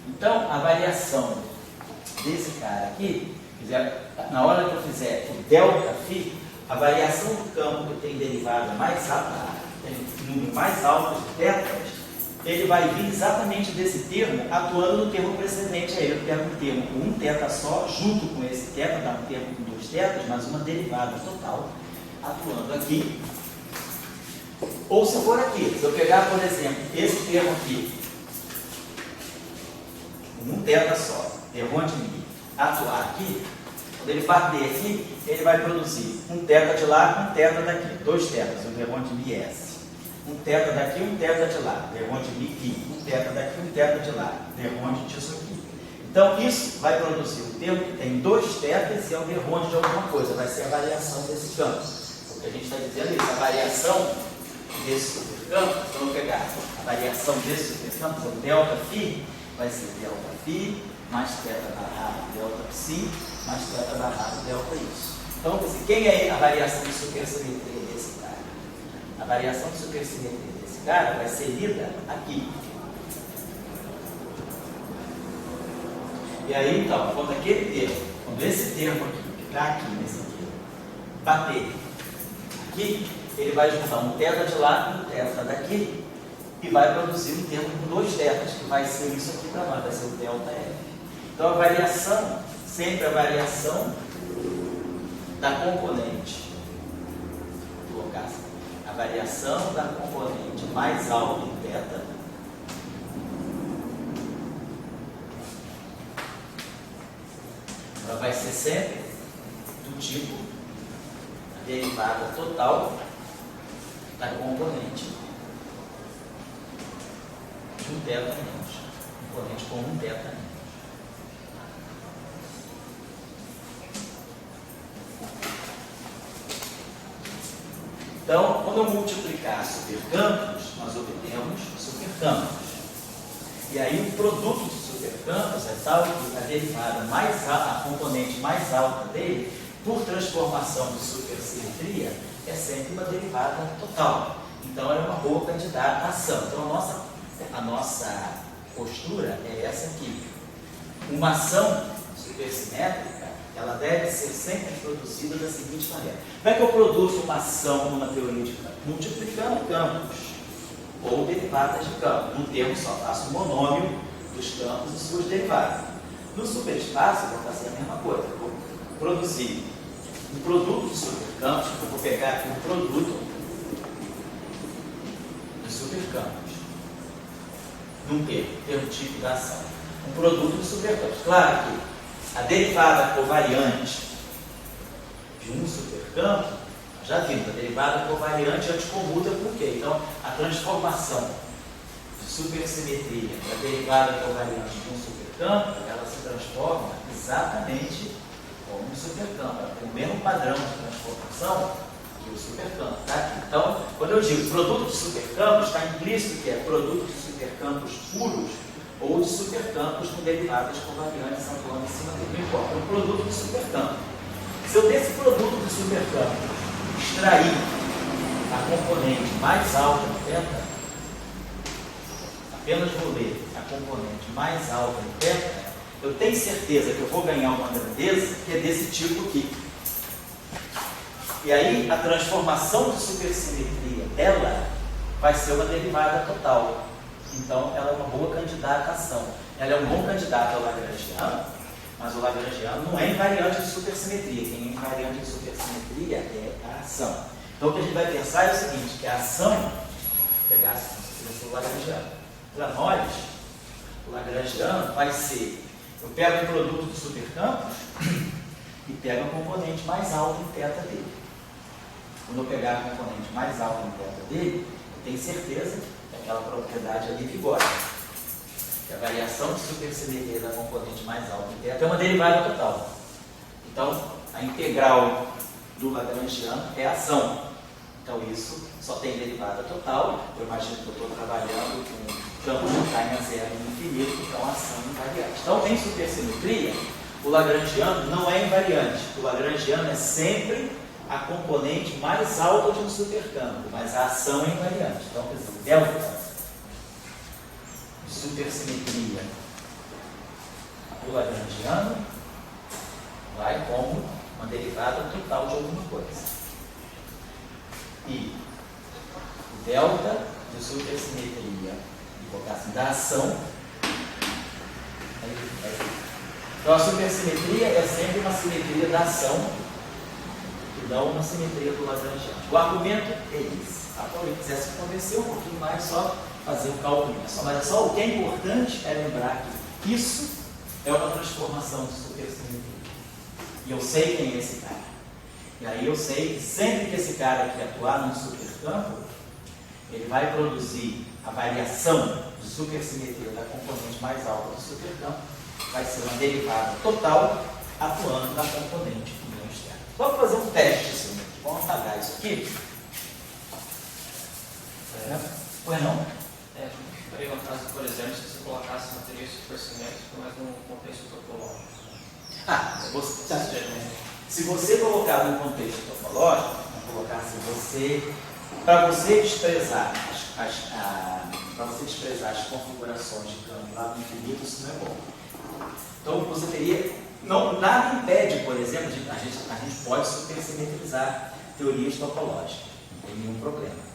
Então, a variação desse cara aqui, na hora que eu fizer o delta φ, a variação do campo que tem derivada mais alta, tem número mais alto de θs, ele vai vir exatamente desse termo, atuando no termo precedente a ele. Eu quero um termo com um θ só, junto com esse θ, dá um termo com 2 θs, mas uma derivada total, atuando aqui. Ou se for aqui, se eu pegar, por exemplo, esse termo aqui, com um θ só, de Rho atuar aqui, quando ele bater aqui, ele vai produzir um θ de lá com um θ daqui, 2 θs, o de Rho S. Um θ daqui, um θ de lá, de Rho aqui, um θ daqui, um θ de lá, de Rho disso aqui. Então, isso vai produzir um termo que tem 2 θs e é o de Rho de alguma coisa, vai ser a variação desse campo. O que a gente está dizendo é isso, a variação desse supercampo, então eu vou pegar a variação desse supercampo, então delta φ, vai ser delta φ, mais θ barrado delta psi, mais θ barrado delta isso. Então, quem é a variação de supersimetria desse cara? A variação de supersimetria desse cara vai ser lida aqui. E aí, então, quando esse termo aqui, que está aqui nesse aqui, bater aqui, ele vai juntar um θ de lá com um θ daqui e vai produzir um termo com 2 θs, que vai ser isso aqui para lá, vai ser o delta F. Então, a variação, sempre a variação da componente, vou colocar assim, a variação da componente mais alta em θ ela vai ser sempre do tipo a derivada total da componente de um θ menos, componente com um θ menos. Então, quando eu multiplicar supercampos, nós obtemos supercampos. E aí o produto de supercampos é tal que a derivada a componente mais alta dele, por transformação de supersimetria, é sempre uma derivada total. Então, ela é uma boa candidata à ação. Então, a nossa postura é essa aqui. Uma ação supersimétrica ela deve ser sempre introduzida da seguinte maneira. Como é que eu produzo uma ação numa teoria de campo? Multiplicando campos ou derivadas de campo. Num termo só, faço um monômio dos campos e suas derivadas. No superespaço, eu vou fazer a mesma coisa. Eu vou produzir um produto de supercampos. Eu vou pegar aqui um produto de supercampos. Num termo tipo da ação. Um produto de supercampos. Claro que a derivada covariante de um supercampo, já vimos, a derivada covariante anticomuta por quê? Então, a transformação de supersimetria da derivada covariante de um supercampo, ela se transforma exatamente como um supercampo. Ela tem o mesmo padrão de transformação que o supercampo. Tá? Então, quando eu digo produto de supercampos, está implícito que é produto de supercampos puros ou de supercampos com derivadas covariantes atuando em cima dele. Não importa, é um produto de supercampo. Se eu desse produto de supercampo extrair a componente mais alta do θ, apenas vou ler a componente mais alta do θ, eu tenho certeza que eu vou ganhar uma grandeza que é desse tipo aqui. E aí a transformação de supersimetria dela vai ser uma derivada total. Então, ela é uma boa candidata à ação. Ela é um bom candidato ao lagrangiano, mas o lagrangiano não é invariante de supersimetria. Quem é invariante de supersimetria é a ação. Então, o que a gente vai pensar é o seguinte, que a ação, vou pegar o lagrangiano. Para nós, o lagrangiano vai ser, eu pego um produto de supercampos e pego a componente mais alta em θ dele. Quando eu pegar a componente mais alta em θ dele, eu tenho certeza que aquela propriedade ali vigora. Que a variação de supersimetria da componente mais alta em θ é uma derivada total. Então, a integral do lagrangiano é a ação. Então, isso só tem derivada total. Eu imagino que eu estou trabalhando com campos de time a zero no infinito, então a ação é invariante. Então, em supersimetria, o lagrangiano não é invariante. O lagrangiano é sempre a componente mais alta de um supercampo, mas a ação é invariante. Então, quer dizer, delta de supersimetria do lagrangiano vai como uma derivada total de alguma coisa. E o delta de supersimetria, vou colocar assim, da ação. Então, a supersimetria é sempre uma simetria da ação e não uma simetria do lagrangiano. O argumento é esse. Se alguém quiser se convencer um pouquinho mais, só fazer o cálculo. Mas é só o que é importante é lembrar que isso é uma transformação de supersimetria. E eu sei quem é esse cara. E aí eu sei que sempre que esse cara aqui atuar num supercampo, ele vai produzir a variação de supersimetria da componente mais alta do supercampo, vai ser uma derivada total atuando na componente não externa. Vamos fazer um teste assim, vamos apagar isso aqui. Pois não? Faria uma frase, por exemplo, se você colocasse materiais supersimétricos, mas num contexto topológico. Se você colocar num contexto topológico, vamos colocar assim, para você desprezar as configurações de campo lá no infinito, isso não é bom. Então você teria, nada impede, por exemplo, a gente pode supersimetrizar teorias topológicas, não tem nenhum problema.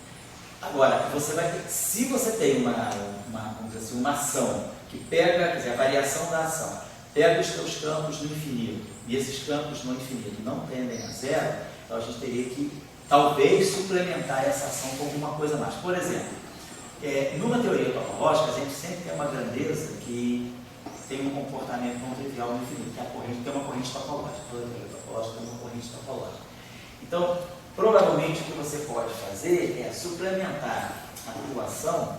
Agora, você vai ter, se você tem uma ação que pega, quer dizer, a variação da ação, pega os seus campos no infinito, e esses campos no infinito não tendem a zero, então a gente teria que, talvez, suplementar essa ação com alguma coisa mais. Por exemplo, numa teoria topológica, a gente sempre tem uma grandeza que tem um comportamento não trivial no infinito, que é a corrente, tem uma corrente topológica. Toda teoria topológica tem uma corrente topológica. Então, provavelmente o que você pode fazer é suplementar a atuação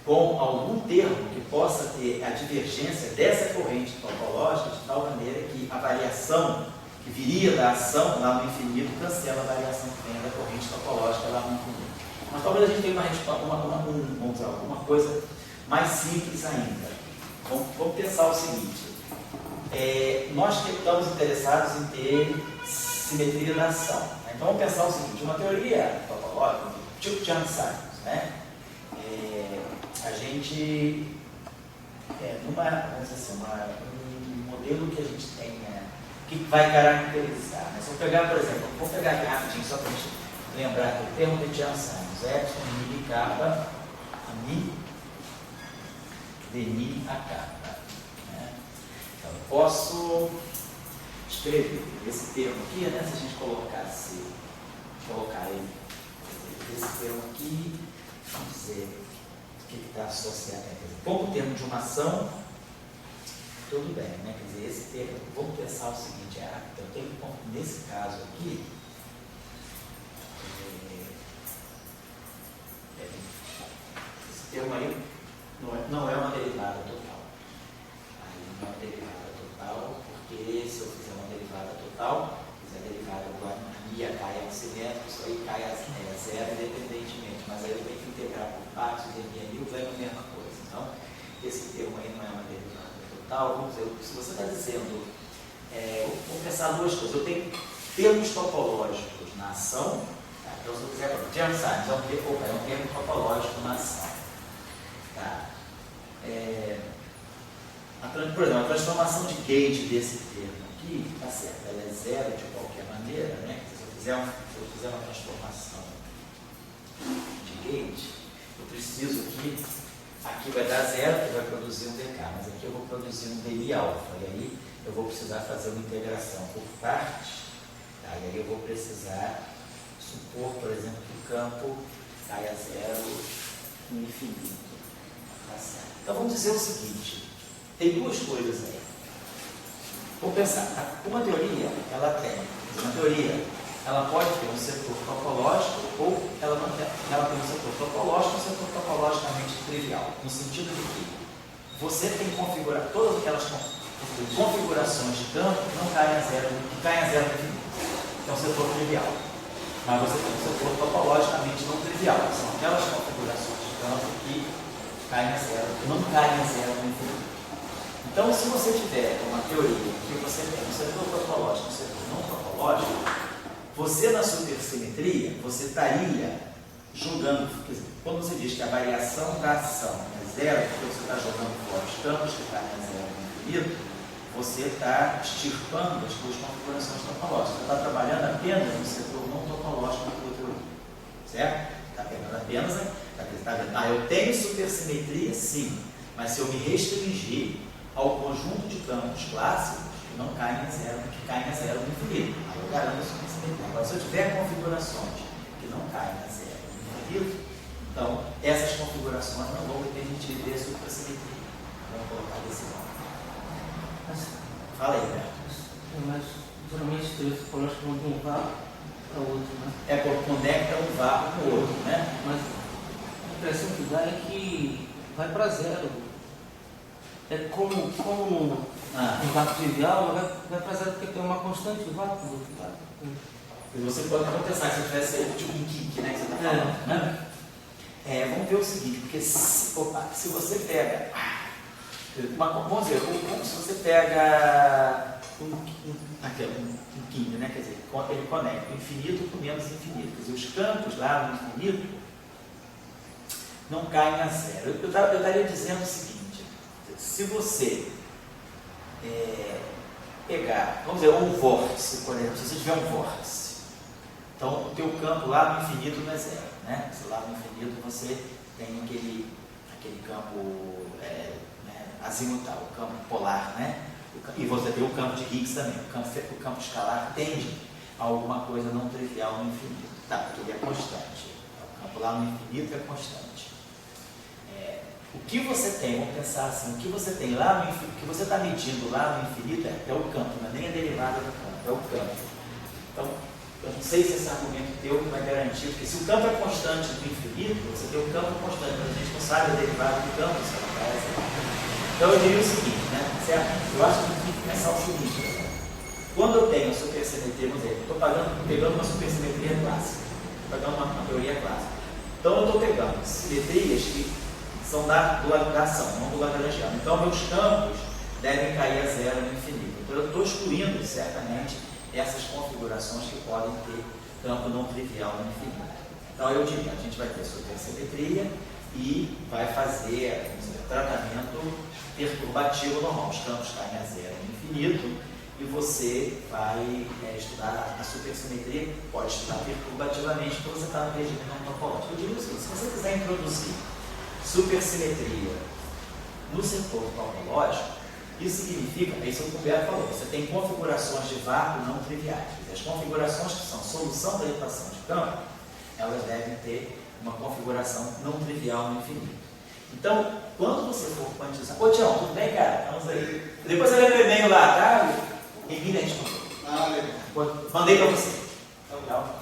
com algum termo que possa ter a divergência dessa corrente topológica de tal maneira que a variação que viria da ação lá no infinito cancela a variação que vem da corrente topológica lá no infinito. Mas talvez a gente tenha uma coisa mais simples ainda. Vamos pensar o seguinte, nós que estamos interessados em ter simetria da ação. Né? Então vamos pensar o seguinte, uma teoria topológica, tipo de Chern-Simons, né? A gente, um modelo que a gente tem que vai caracterizar. Mas se eu pegar, por exemplo, vou pegar aqui rapidinho, só para a gente lembrar que o termo de Janssens, epsilon, mi, kappa, mi, dni, a kappa. Né? Então, eu posso escrever esse termo aqui, né? Se a gente colocar ele, esse termo aqui, vamos dizer o que está associado. Como termo de uma ação, tudo bem, né? Quer dizer, esse termo, vamos pensar o seguinte, eu tenho, nesse caso aqui, esse termo aí não é uma derivada total. Aí não é uma derivada total, porque se eu fizer uma derivada total, fizer a derivada do a cai a simétrico, isso aí cai a zero independentemente, mas aí eu tenho que integrar por partes, o dmi vai a mesma coisa. Então, esse termo aí não é uma derivada total. Vamos dizer, se você está dizendo, vou pensar duas coisas, eu tenho termos topológicos na ação, tá? Então se eu quiser, Janssens é um termo topológico na ação. Tá? Por exemplo, a transformação de gauge desse termo aqui, tá certo, ela é zero de qualquer maneira, né? Se eu fizer uma transformação de gauge, eu preciso aqui vai dar zero, que vai produzir um dk, mas aqui eu vou produzir um dI alfa, e aí eu vou precisar fazer uma integração por partes, tá? E aí eu vou precisar supor, por exemplo, que o campo cai a zero no infinito. Tá certo? Então vamos dizer o seguinte, tem duas coisas aí. Vamos pensar, uma teoria, ela pode ter um setor topológico ou ela tem um setor topológico e um setor topologicamente trivial, no sentido de que você tem todas aquelas configurações de campo que não caem a zero, que caem a zero no infinito, que é um setor trivial. Mas você tem um setor topologicamente não trivial, que são aquelas configurações de campo que caem a zero, que não caem a zero no infinito. Então, se você tiver uma teoria que você tem um setor topológico e um setor não topológico, você na supersimetria, você estaria jogando, quer dizer, quando você diz que a variação da ação é zero, porque você está jogando fora os campos que caem a zero no infinito, você está extirpando as suas configurações topológicas. Você está trabalhando apenas no setor não topológico da sua teoria. Certo? Está pegando apenas, eu tenho supersimetria, sim, mas se eu me restringir ao conjunto de campos clássicos, que não caem a zero, que caem a zero no infinito, aí eu garanto a supersimetria. Agora, se eu tiver configurações que não caem a zero no infinito, então essas configurações não vão me permitir ver a supersimetria. Vamos colocar desse modo. Fala aí, Beto. Mas geralmente teoria topológica vão de um vácuo para o outro, né? É porque conecta um vácuo com o outro, né? Mas a impressão que dá é que vai para zero. É como um vácuo trivial, mas vai para zero porque tem uma constante vácuo do outro lado. E você pode pensar que se tivesse tipo um kick, né? Que você está falando, né? Vamos ver o seguinte, porque se você pega. Vamos dizer, se você pega um King, né? Quer dizer, ele conecta o infinito com o menos infinito. Quer dizer, os campos lá no infinito não caem a zero. Eu estaria dizendo o seguinte, se você pegar, vamos dizer, um vórtice, por exemplo, se você tiver um vórtice, então o teu campo lá no infinito não é zero, né? Se lá no infinito você tem aquele campo azimutal, o campo polar, né? E você tem o campo de Higgs também, o campo escalar tende a alguma coisa não trivial no infinito, tá? Porque ele é constante, o campo lá no infinito é constante. O que você tem, vamos pensar assim, o que você tem lá no infinito, o que você está medindo lá no infinito é o campo, não é nem a derivada do campo, é o campo. Então, eu não sei se esse argumento teu vai garantir, porque se o campo é constante no infinito, você tem um campo constante, mas a gente não sabe a derivada do campo, isso não parece. Então eu diria o seguinte, né? Certo? Eu acho que tem que pensar o seguinte, né? Quando eu tenho a supersimetria, vamos dizer, estou pegando uma supersimetria clássica, estou pegando uma teoria clássica. Então eu estou pegando simetrias que são da ação, não do lagrangiano. Então meus campos devem cair a zero no infinito. Então eu estou excluindo, certamente, essas configurações que podem ter campo não trivial no infinito. Então eu diria, a gente vai ter supersimetria e vai fazer tratamento perturbativo normal. Os campos caem a zero no infinito e você vai estudar a supersimetria, pode estudar perturbativamente, porque você está no regime não topológico. Eu diria o seguinte: se você quiser introduzir supersimetria no setor topológico, isso significa, isso o Humberto falou, você tem configurações de vácuo não triviais. As configurações que são solução da equação de campo, elas devem ter uma configuração não trivial no infinito. Então, quando você for quantizar... Ô, Tião, tudo bem, cara? Vamos aí. Depois você lê meu e-mail lá, tá? Emília respondeu. Legal. Mandei para você. Legal.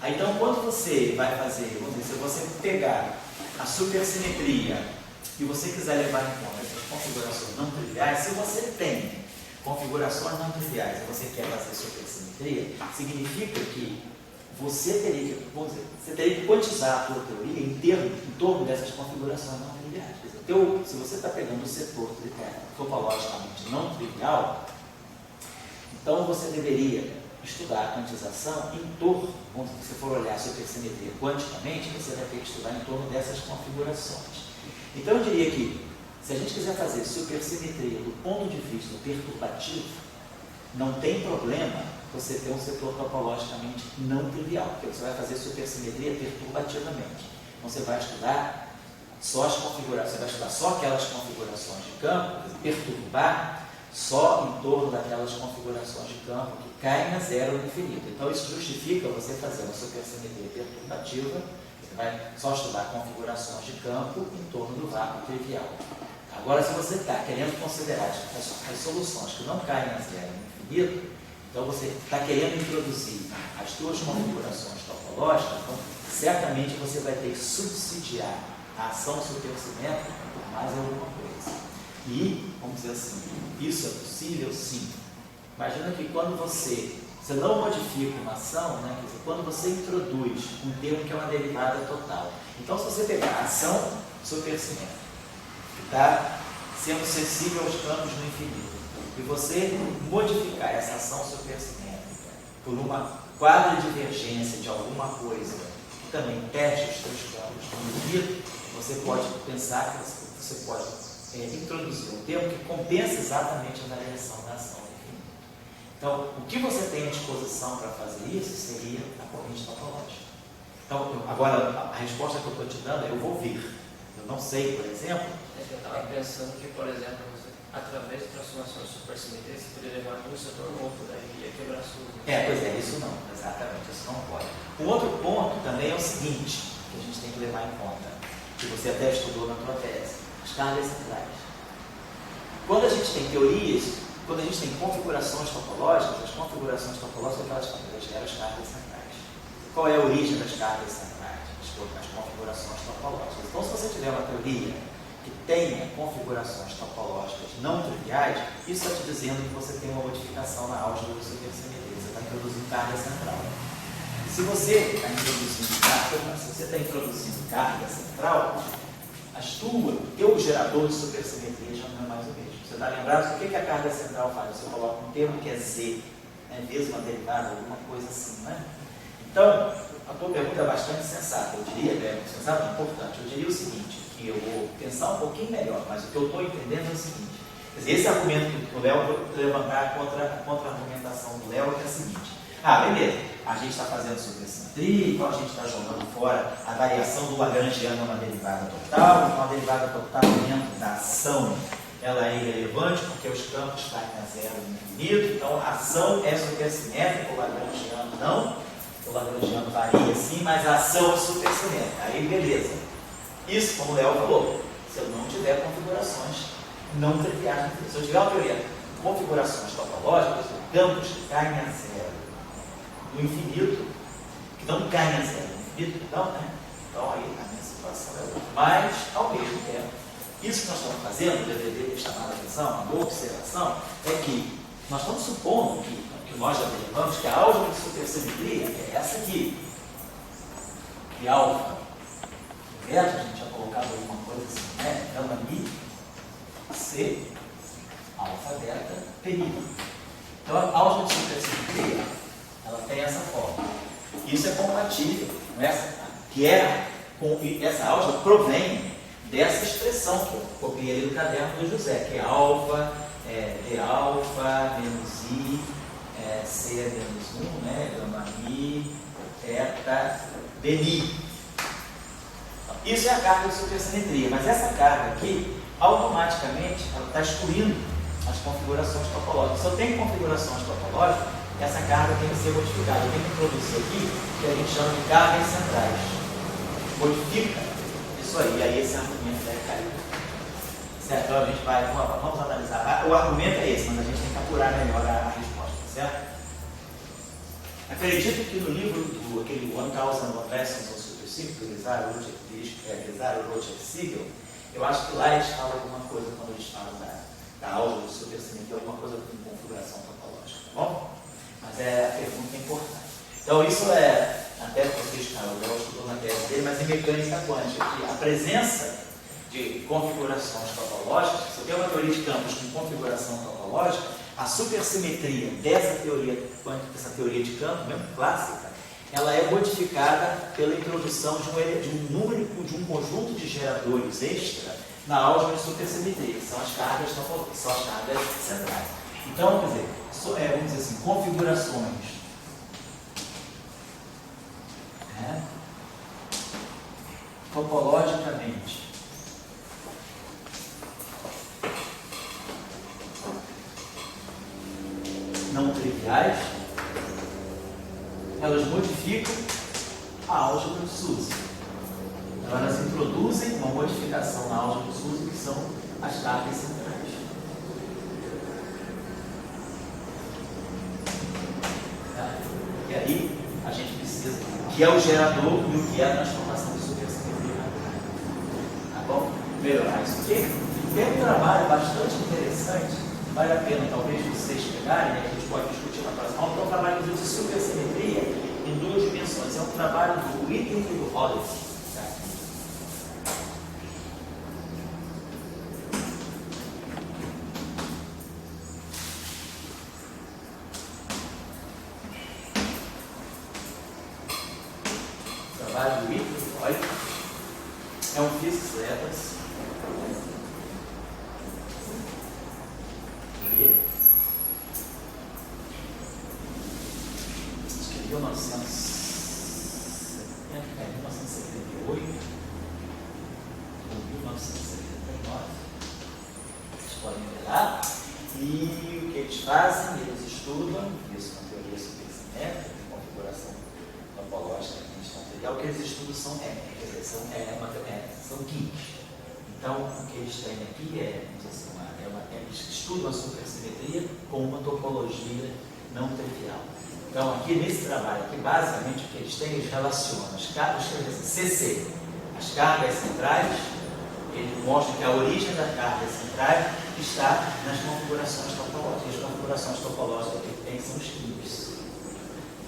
Aí, então, quando você vai fazer, vamos dizer, se você pegar a supersimetria e você quiser levar em conta essas configurações não triviais, se você tem configurações não triviais e você quer fazer supersimetria, significa que você teria que quantizar a tua teoria em torno dessas configurações não triviais. Se você está pegando o setor topologicamente não trivial, então você deveria estudar a quantização em torno, quando você for olhar a supersimetria quanticamente, você vai ter que estudar em torno dessas configurações. Então eu diria que, se a gente quiser fazer supersimetria do ponto de vista perturbativo, não tem problema você ter um setor topologicamente não trivial, porque você vai fazer supersimetria perturbativamente. Então você vai estudar só as configurações, você vai estudar só aquelas configurações de campo, perturbar só em torno daquelas configurações de campo que caem a zero no infinito. Então isso justifica você fazer uma supersimetria perturbativa, você vai só estudar configurações de campo em torno do vácuo trivial. Agora, se você está querendo considerar as soluções que não caem a zero no infinito, então você está querendo introduzir as suas configurações topológicas, então certamente você vai ter que subsidiar a ação supersimétrica por mais alguma coisa. E, vamos dizer assim, isso é possível? Sim. Imagina que quando você não modifica uma ação, né? Quer dizer, quando você introduz um termo que é uma derivada total. Então, se você pegar a ação supersimétrica, que está sendo sensível aos campos no infinito, e você modificar essa ação supersimétrica por uma quadridivergência de alguma coisa que também teste os seus campos no infinito, você pode pensar que você pode introduzir um termo que compensa exatamente a variação da ação no infinito. Então, o que você tem à disposição para fazer isso seria a corrente topológica. Então, agora, a resposta que eu estou te dando é: eu vou ver. Eu não sei, por exemplo... Eu estava pensando que, por exemplo, você, através de transformações de supersimetria, você poderia levar de um setor novo, daí ia quebrar suas. Pois é, isso não, exatamente, isso não pode. Um outro ponto também é o seguinte, que a gente tem que levar em conta, que você até estudou na tua tese: as cargas centrais. Quando a gente tem teorias, quando a gente tem configurações topológicas, as configurações topológicas geram as cargas centrais. Qual é a origem das cargas centrais? As configurações topológicas. Então, se você tiver uma teoria que tenha configurações topológicas não triviais, isso está te dizendo que você tem uma modificação na álgebra da supersimetria. Você está introduzindo carga central. Se você está introduzindo carga central, o teu gerador de supersimetria já não é mais o mesmo. Você está lembrado do que a carga central faz? Você coloca um termo que é Z, né? Vezes uma derivada, alguma coisa assim, né? Então, a tua pergunta é bastante sensata. Eu diria, sensata é importante. Eu diria o seguinte, que eu vou pensar um pouquinho melhor, mas o que eu estou entendendo é o seguinte. Quer dizer, esse argumento que o Léo vai levantar contra a argumentação do Léo é o seguinte: beleza, a gente está fazendo supersimetria, então a gente está jogando fora a variação do lagrangiano numa derivada total, então a derivada total dentro da ação, ela é irrelevante porque os campos caem a zero no infinito, então a ação é supersimétrica, o lagrangiano não. O lagrangiano varia sim, mas a ação é supersimétrica. Aí, beleza. Isso, como o Léo falou, se eu não tiver configurações não triviais. Se eu tiver uma teoria configurações topológicas, campos que caem a zero no infinito, que não caem a zero no infinito, então aí a minha situação é outra. Mas, ao mesmo tempo, isso que nós estamos fazendo, o DVD chamar a atenção, uma boa observação, é que nós estamos supondo que nós já derivamos que a álgebra de supersimetria é essa aqui. E alfa, correto? A gente tinha colocado alguma coisa assim, né? Gama I, C, alfa, beta, período. Então a álgebra de supersimetria, ela tem essa forma. Isso é compatível, essa álgebra provém dessa expressão que eu copiei ali do caderno do José, que é alfa, D alfa, menos I, C menos 1, né? Gama Mi, teta, Bni. Isso é a carga de supersimetria, mas essa carga aqui, automaticamente, ela está excluindo as configurações topológicas. Se eu tenho configurações topológicas, essa carga tem que ser modificada. Eu tenho que introduzir aqui o que a gente chama de cargas centrais. Modifica isso aí, e aí esse argumento deve cair. Certo? Então a gente vai, vamos analisar. O argumento é esse, mas a gente tem que apurar melhor a resposta, certo? Acredito que no livro do aquele 1000 Lessons on Supersimple, do Lizardo Siegel, eu acho que lá eles falam alguma coisa quando eles falam da álgebra do supersimetria, alguma coisa com configuração topológica, tá bom? Mas a pergunta é importante. Então isso até vocês, o Léo estudou na tese dele, mas em mecânica quântica, que a presença de configurações topológicas, se eu tenho uma teoria de campos com configuração topológica, a supersimetria dessa teoria quântica, dessa teoria de campo, mesmo clássica, ela é modificada pela introdução de um conjunto de geradores extra na álgebra de supersimetria, que são as cargas topológicas, são as cargas centrais. Então, quer dizer, vamos dizer assim, configurações topologicamente não triviais, elas modificam a álgebra de SUSY. Então, elas introduzem uma modificação na álgebra de SUSY, que são as cargas centrais. Tá? E aí, a gente precisa, o que é o gerador e o que é a transformação de supersimetria. Tá bom? Melhorar isso aqui. Tem um trabalho bastante interessante, vale a pena talvez vocês pegarem, né? A gente pode discutir na próxima aula, que é um trabalho de supersimetria em 2 dimensões. É um trabalho do Witten e do Hollis. Tá? O trabalho do Witten e do Hollis é um Physics Letters. Acho que 1978 ou 1979, vocês podem ver lá. E o que eles fazem? Eles estudam isso na teoria supersimétrica, de configuração topológica material. O que eles estudam são químicos. Então, o que eles têm aqui eles estudam a supersimetria com uma topologia não trivial. Então, aqui nesse trabalho, aqui, basicamente, o que eles têm, eles relacionam as cargas, CC, as cargas centrais, eles mostram que a origem das cargas centrais está nas configurações topológicas. As configurações topológicas que ele tem são os químicos.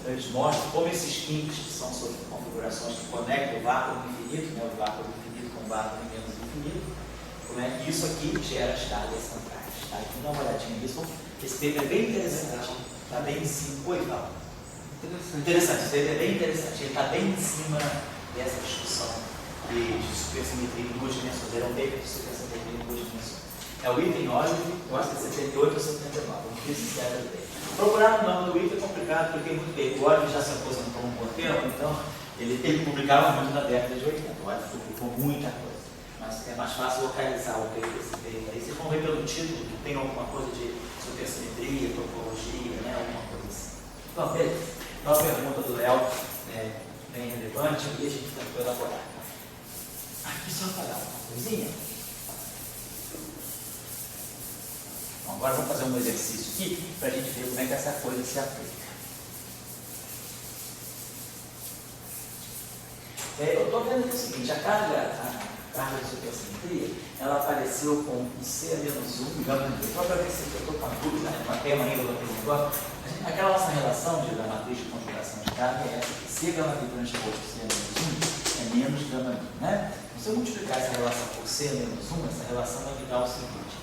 Então, eles mostram como esses químicos, que são sobre configurações que conectam o vácuo infinito, né, o vácuo infinito com o vácuo menos infinito, como é que isso aqui gera as cargas centrais. Tá? Então, dá uma olhadinha nisso. Esse paper é bem interessante. Está bem em cima. Oi, Paulo. Interessante. Esse paper é bem interessante. Ele está bem em cima dessa discussão de supersimetria em 2 dimensões. Ele é um paper de supersimetria em 2 dimensões. É o item 9, eu acho que é 78 ou 79. Não fiz sincero dele. Procurar o nome do item é complicado, porque tem muito tempo. O Oliver já se aposentou um bom tempo, então ele publicava muito na década de 80. O Oliver publicou muita coisa. Mas é mais fácil localizar o paper desse paper. Aí vocês vão ver pelo título que tem alguma coisa de supersimetria, topologia, né? Alguma coisa assim. Então, beleza. Então, a pergunta do Léo é bem relevante e a gente tentou elaborar. Aqui só para dar uma coisinha. Bom, agora vamos fazer um exercício aqui para a gente ver como é que essa coisa se aplica. Eu estou vendo aqui o seguinte, a carga de supersimetria, ela apareceu com um C-1, só para ver se eu estou com a dúvida, né? Uma tema ainda do negócio. Aquela nossa relação da matriz de conjugação de carga é essa, que C gama B transposto C-1 é menos gama B, né? Se eu multiplicar essa relação por C-1, essa relação vai me dar o seguinte,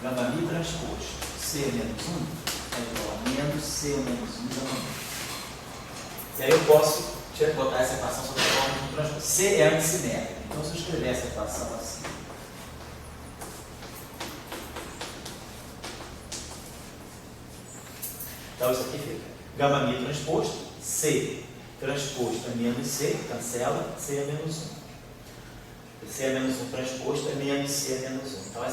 gama B transposto C-1 é igual a menos C-1 gama B. E aí eu posso botar essa equação sobre a forma de um transposto. C é antissimétrico. Então, se eu escrever essa equação assim, Então isso aqui fica gama mi transposto, C transposto é menos C, cancela, C é menos 1. C é menos 1 transposto é menos C é menos 1. Então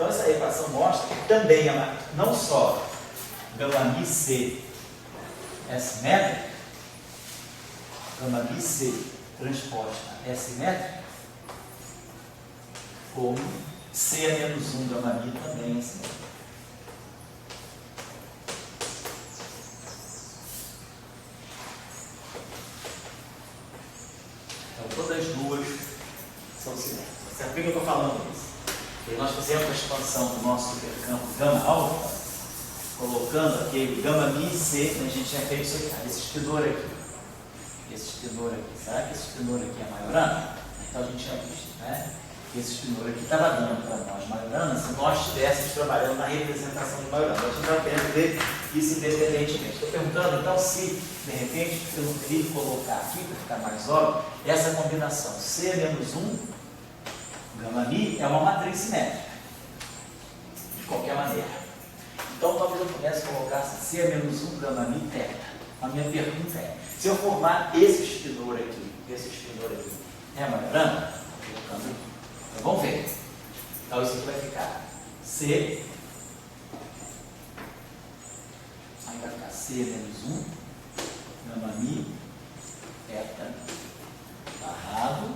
essa equação mostra que também não só gama mi C é simétrica, gama mi C transposta é simétrica, como C é menos 1 gama mi também é simétrica. Então todas as duas são simétricas. Por que eu estou falando isso? Porque nós fizemos a expansão do nosso supercampo gama alfa, colocando aquele gama mi C, a gente tinha feito isso aqui, esse espinor aqui. Esse espinor aqui, será que esse espinor aqui é maiorano? Então a gente tinha visto, né? Esse espinor aqui estava dando para nós maioranos se nós estivéssemos trabalhando na representação de maioranos. A gente está querendo ver isso independentemente. Estou perguntando, então, se de repente eu não teria que colocar aqui, para ficar mais óbvio, essa combinação C menos 1, gama mi, é uma matriz simétrica, de qualquer maneira. Então, talvez eu pudesse colocar C é menos 1, gama mi, teta. A minha pergunta é, se eu formar esse espinor aqui, é maiorano? Colocando aqui. Então, vamos ver. Então, isso aqui vai ficar C, aí vai ficar C menos 1, gama mi, teta, barrado,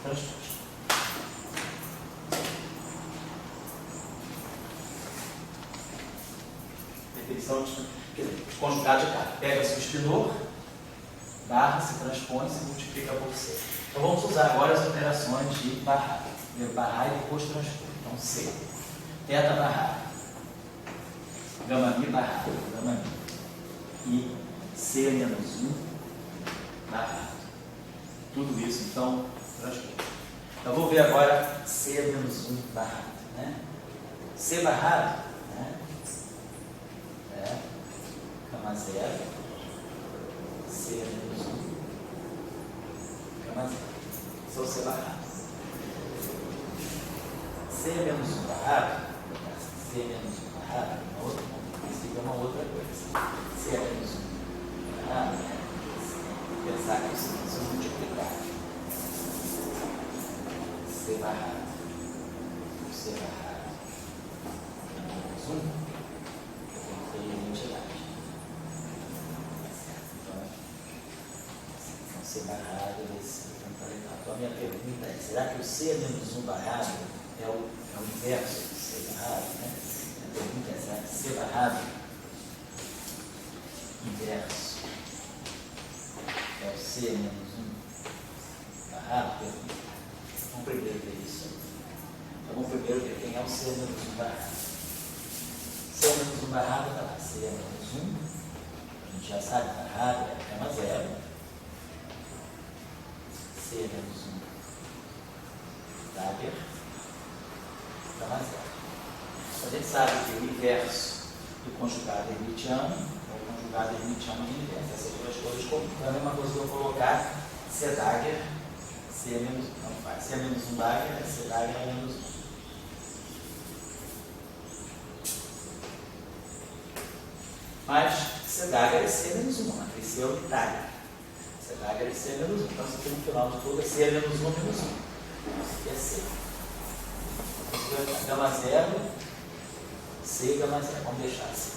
transposto. Definição de conjugado de carga. Pega-se o espinor, barra, se transpõe, se multiplica por C. Então vamos usar agora as operações de barrar. Primeiro barrar e depois transpor. Então C. Teta barrado. Gama mi barrado. Gama mi. E C menos 1 barrado. Tudo isso, então, transpor. Então vou ver agora C menos 1 barrado. Né? C barrado, né? Gama 0. C menos 1. Gama 0. Sou C barrado. C menos 1 barrado. C menos 1 barrado. Isso é uma outra coisa. C menos 1 barrado. Pensar que isso é multiplicar. C barrado. C barrado. Menos 1. Eu tenho identidade. Então, C barrado vai ser. Então, a minha pergunta é: será que o C menos 1 barrado é o inverso do C barrado? Né? A pergunta é: será que C barrado inverso é o C menos 1 barrado? Vamos primeiro ver isso. Então, vamos primeiro ver quem é o C menos 1 barrado. C menos 1 barrado está lá. C menos 1. A gente já sabe, barrado é gama 0. C menos 1 Dagger, gama 0. A gente sabe que o inverso do conjugado hermitiano é o conjugado hermitiano de inverso. Essas duas coisas comuns. Então, a mesma coisa que eu colocar C Dagger, C menos 1, não faz. C menos 1 Dagger, C Dagger é menos 1. Mas C Dagger é C menos 1, a matriz C é unitária. C Dagger é C menos 1. Então, isso aqui no final de tudo é C menos 1 menos 1. Isso aqui é C. Gama 0, C, gama 0. Vamos deixar assim.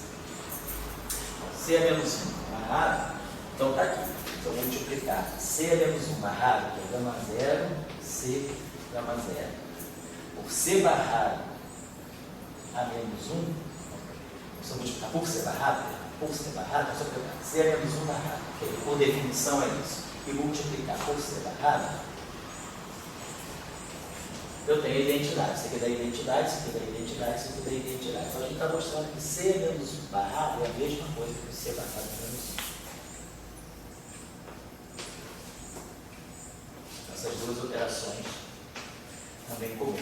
C é menos 1 barrado, então está aqui. Então, vou multiplicar C é menos 1 barrado, que é gama 0, C, gama 0. Por C barrado a menos 1, se eu multiplicar por C barrado, é só pegar C é menos 1 barrado, que por definição é isso, e multiplicar por C barrado, eu tenho a identidade. Isso aqui dá identidade, isso aqui dá identidade, isso aqui dá identidade. Então a gente está mostrando que C menos 1 barrado é a mesma coisa que C barrado menos 1. Essas duas operações também comuns.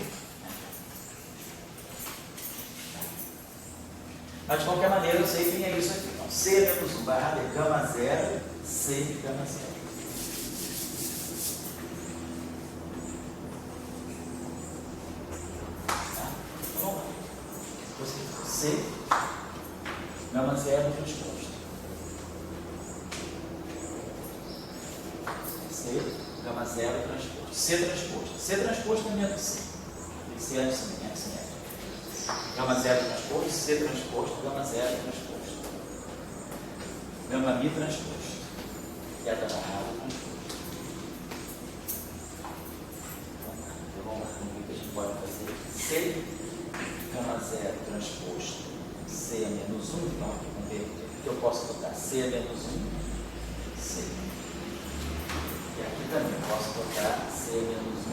Mas de qualquer maneira eu sei quem é isso aqui. Então, C menos 1 barrado é gama 0, C gama 0. C, gama 0 zero transposto. C, gama zero transposto. C transposto. C transposto é menos C. C é assimétrico. Gama zero transposto, C transposto, gama zero transposto. Gama mi transposto. Θ barrado transposto. Então vamos lá, o que a gente pode fazer? C, gama zero transposto. C é menos 1, então vamos ver o que eu posso botar. C é menos 1, C. E aqui também eu posso botar C é menos 1,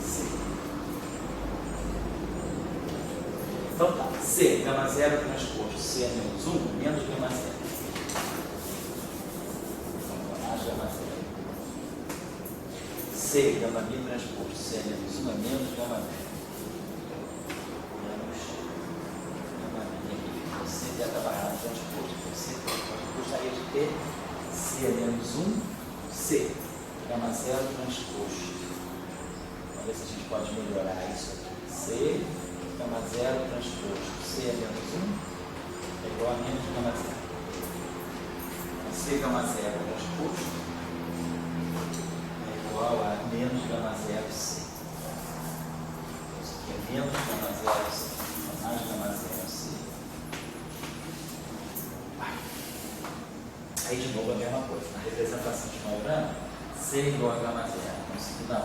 C. Então tá, C, gama zero transposto, C é menos 1, menos gama zero. Então, mais gama zero. C, gama mi transposto, C é menos 1, é menos gama zero. C θ barrado transposto, C gostaria de ter C é menos 1, C, gama zero transposto. Vamos ver se a gente pode melhorar isso aqui. C, gama zero transposto, C é menos 1, é igual a menos gama zero. Então, C gama zero transposto é igual a menos gama zero C. Isso aqui é menos gama zero C, mais gama zero C. Aí de novo a mesma coisa, na representação de Majorana, C é igual a gama zero. Então, se não,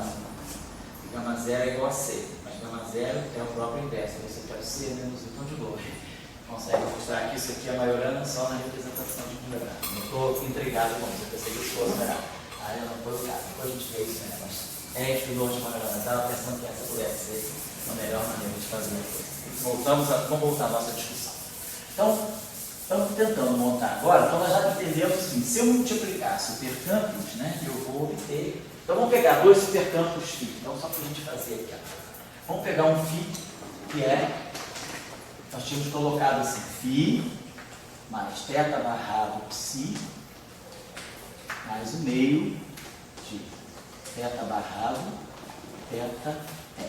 gama zero é igual a C, mas gama zero é o próprio inverso. Você quer o C menos, então de novo. Consegue mostrar que isso aqui é Majorana só na representação de Majorana. Não estou intrigado com isso, eu pensei que isso fosse Majorana. Aí não foi o caso, depois a gente vê isso, né? Mas é estudou de Majorana, estava pensando que essa pudesse ser a melhor maneira de fazer a coisa. Vamos voltar à nossa discussão. Então, estamos tentando montar agora, então nós já entendemos o seguinte: se eu multiplicar supercampos, né, eu vou obter. Então vamos pegar dois supercampos φ. Então só para a gente fazer aqui. Ó. Vamos pegar um φ que é, nós tínhamos colocado assim, φ mais θ barrado psi mais o meio de θ barrado θ f.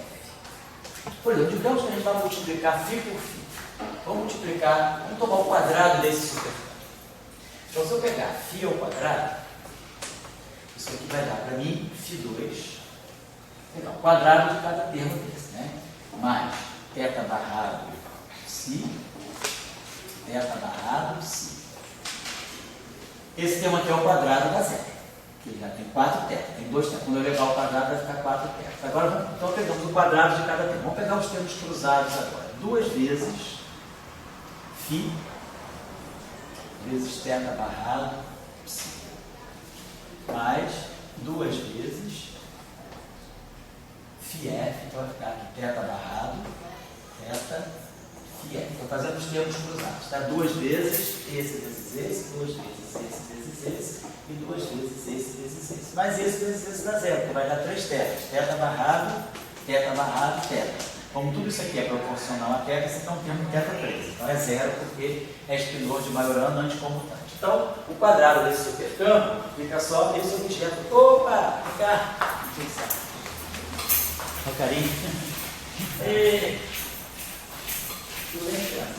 Por exemplo, digamos que a gente vai multiplicar φ por φ. Vamos multiplicar, vamos tomar o quadrado desse supercampo. Então, se eu pegar φ ao quadrado, isso aqui vai dar para mim φ2, pegar o quadrado de cada termo desse, né? Mais θ barrado psi, θ barrado psi. Esse termo aqui é o quadrado da zero, que já tem 4 θ, tem 2 θ. Quando eu levar o quadrado, vai ficar 4 θ. Agora, então, pegamos o quadrado de cada termo. Vamos pegar os termos cruzados agora. 2 vezes φ vezes θ barrado psi mais 2 vezes φf, então vai ficar aqui θ barrado θ φf. Estou fazendo os termos cruzados, tá? 2 vezes esse vezes esse, 2 vezes esse vezes esse e 2 vezes esse vezes esse. Mas esse vezes esse dá zero, porque vai dar 3 θs, θ barrado, θ. Como tudo isso aqui é proporcional a θ, esse aqui é um termo θ3. Então é zero porque é espinor de Majorana anticomutante. Então, o quadrado desse supercampo fica só esse objeto. Opa! Fica! Olha o carinho. Tudo bem, cara?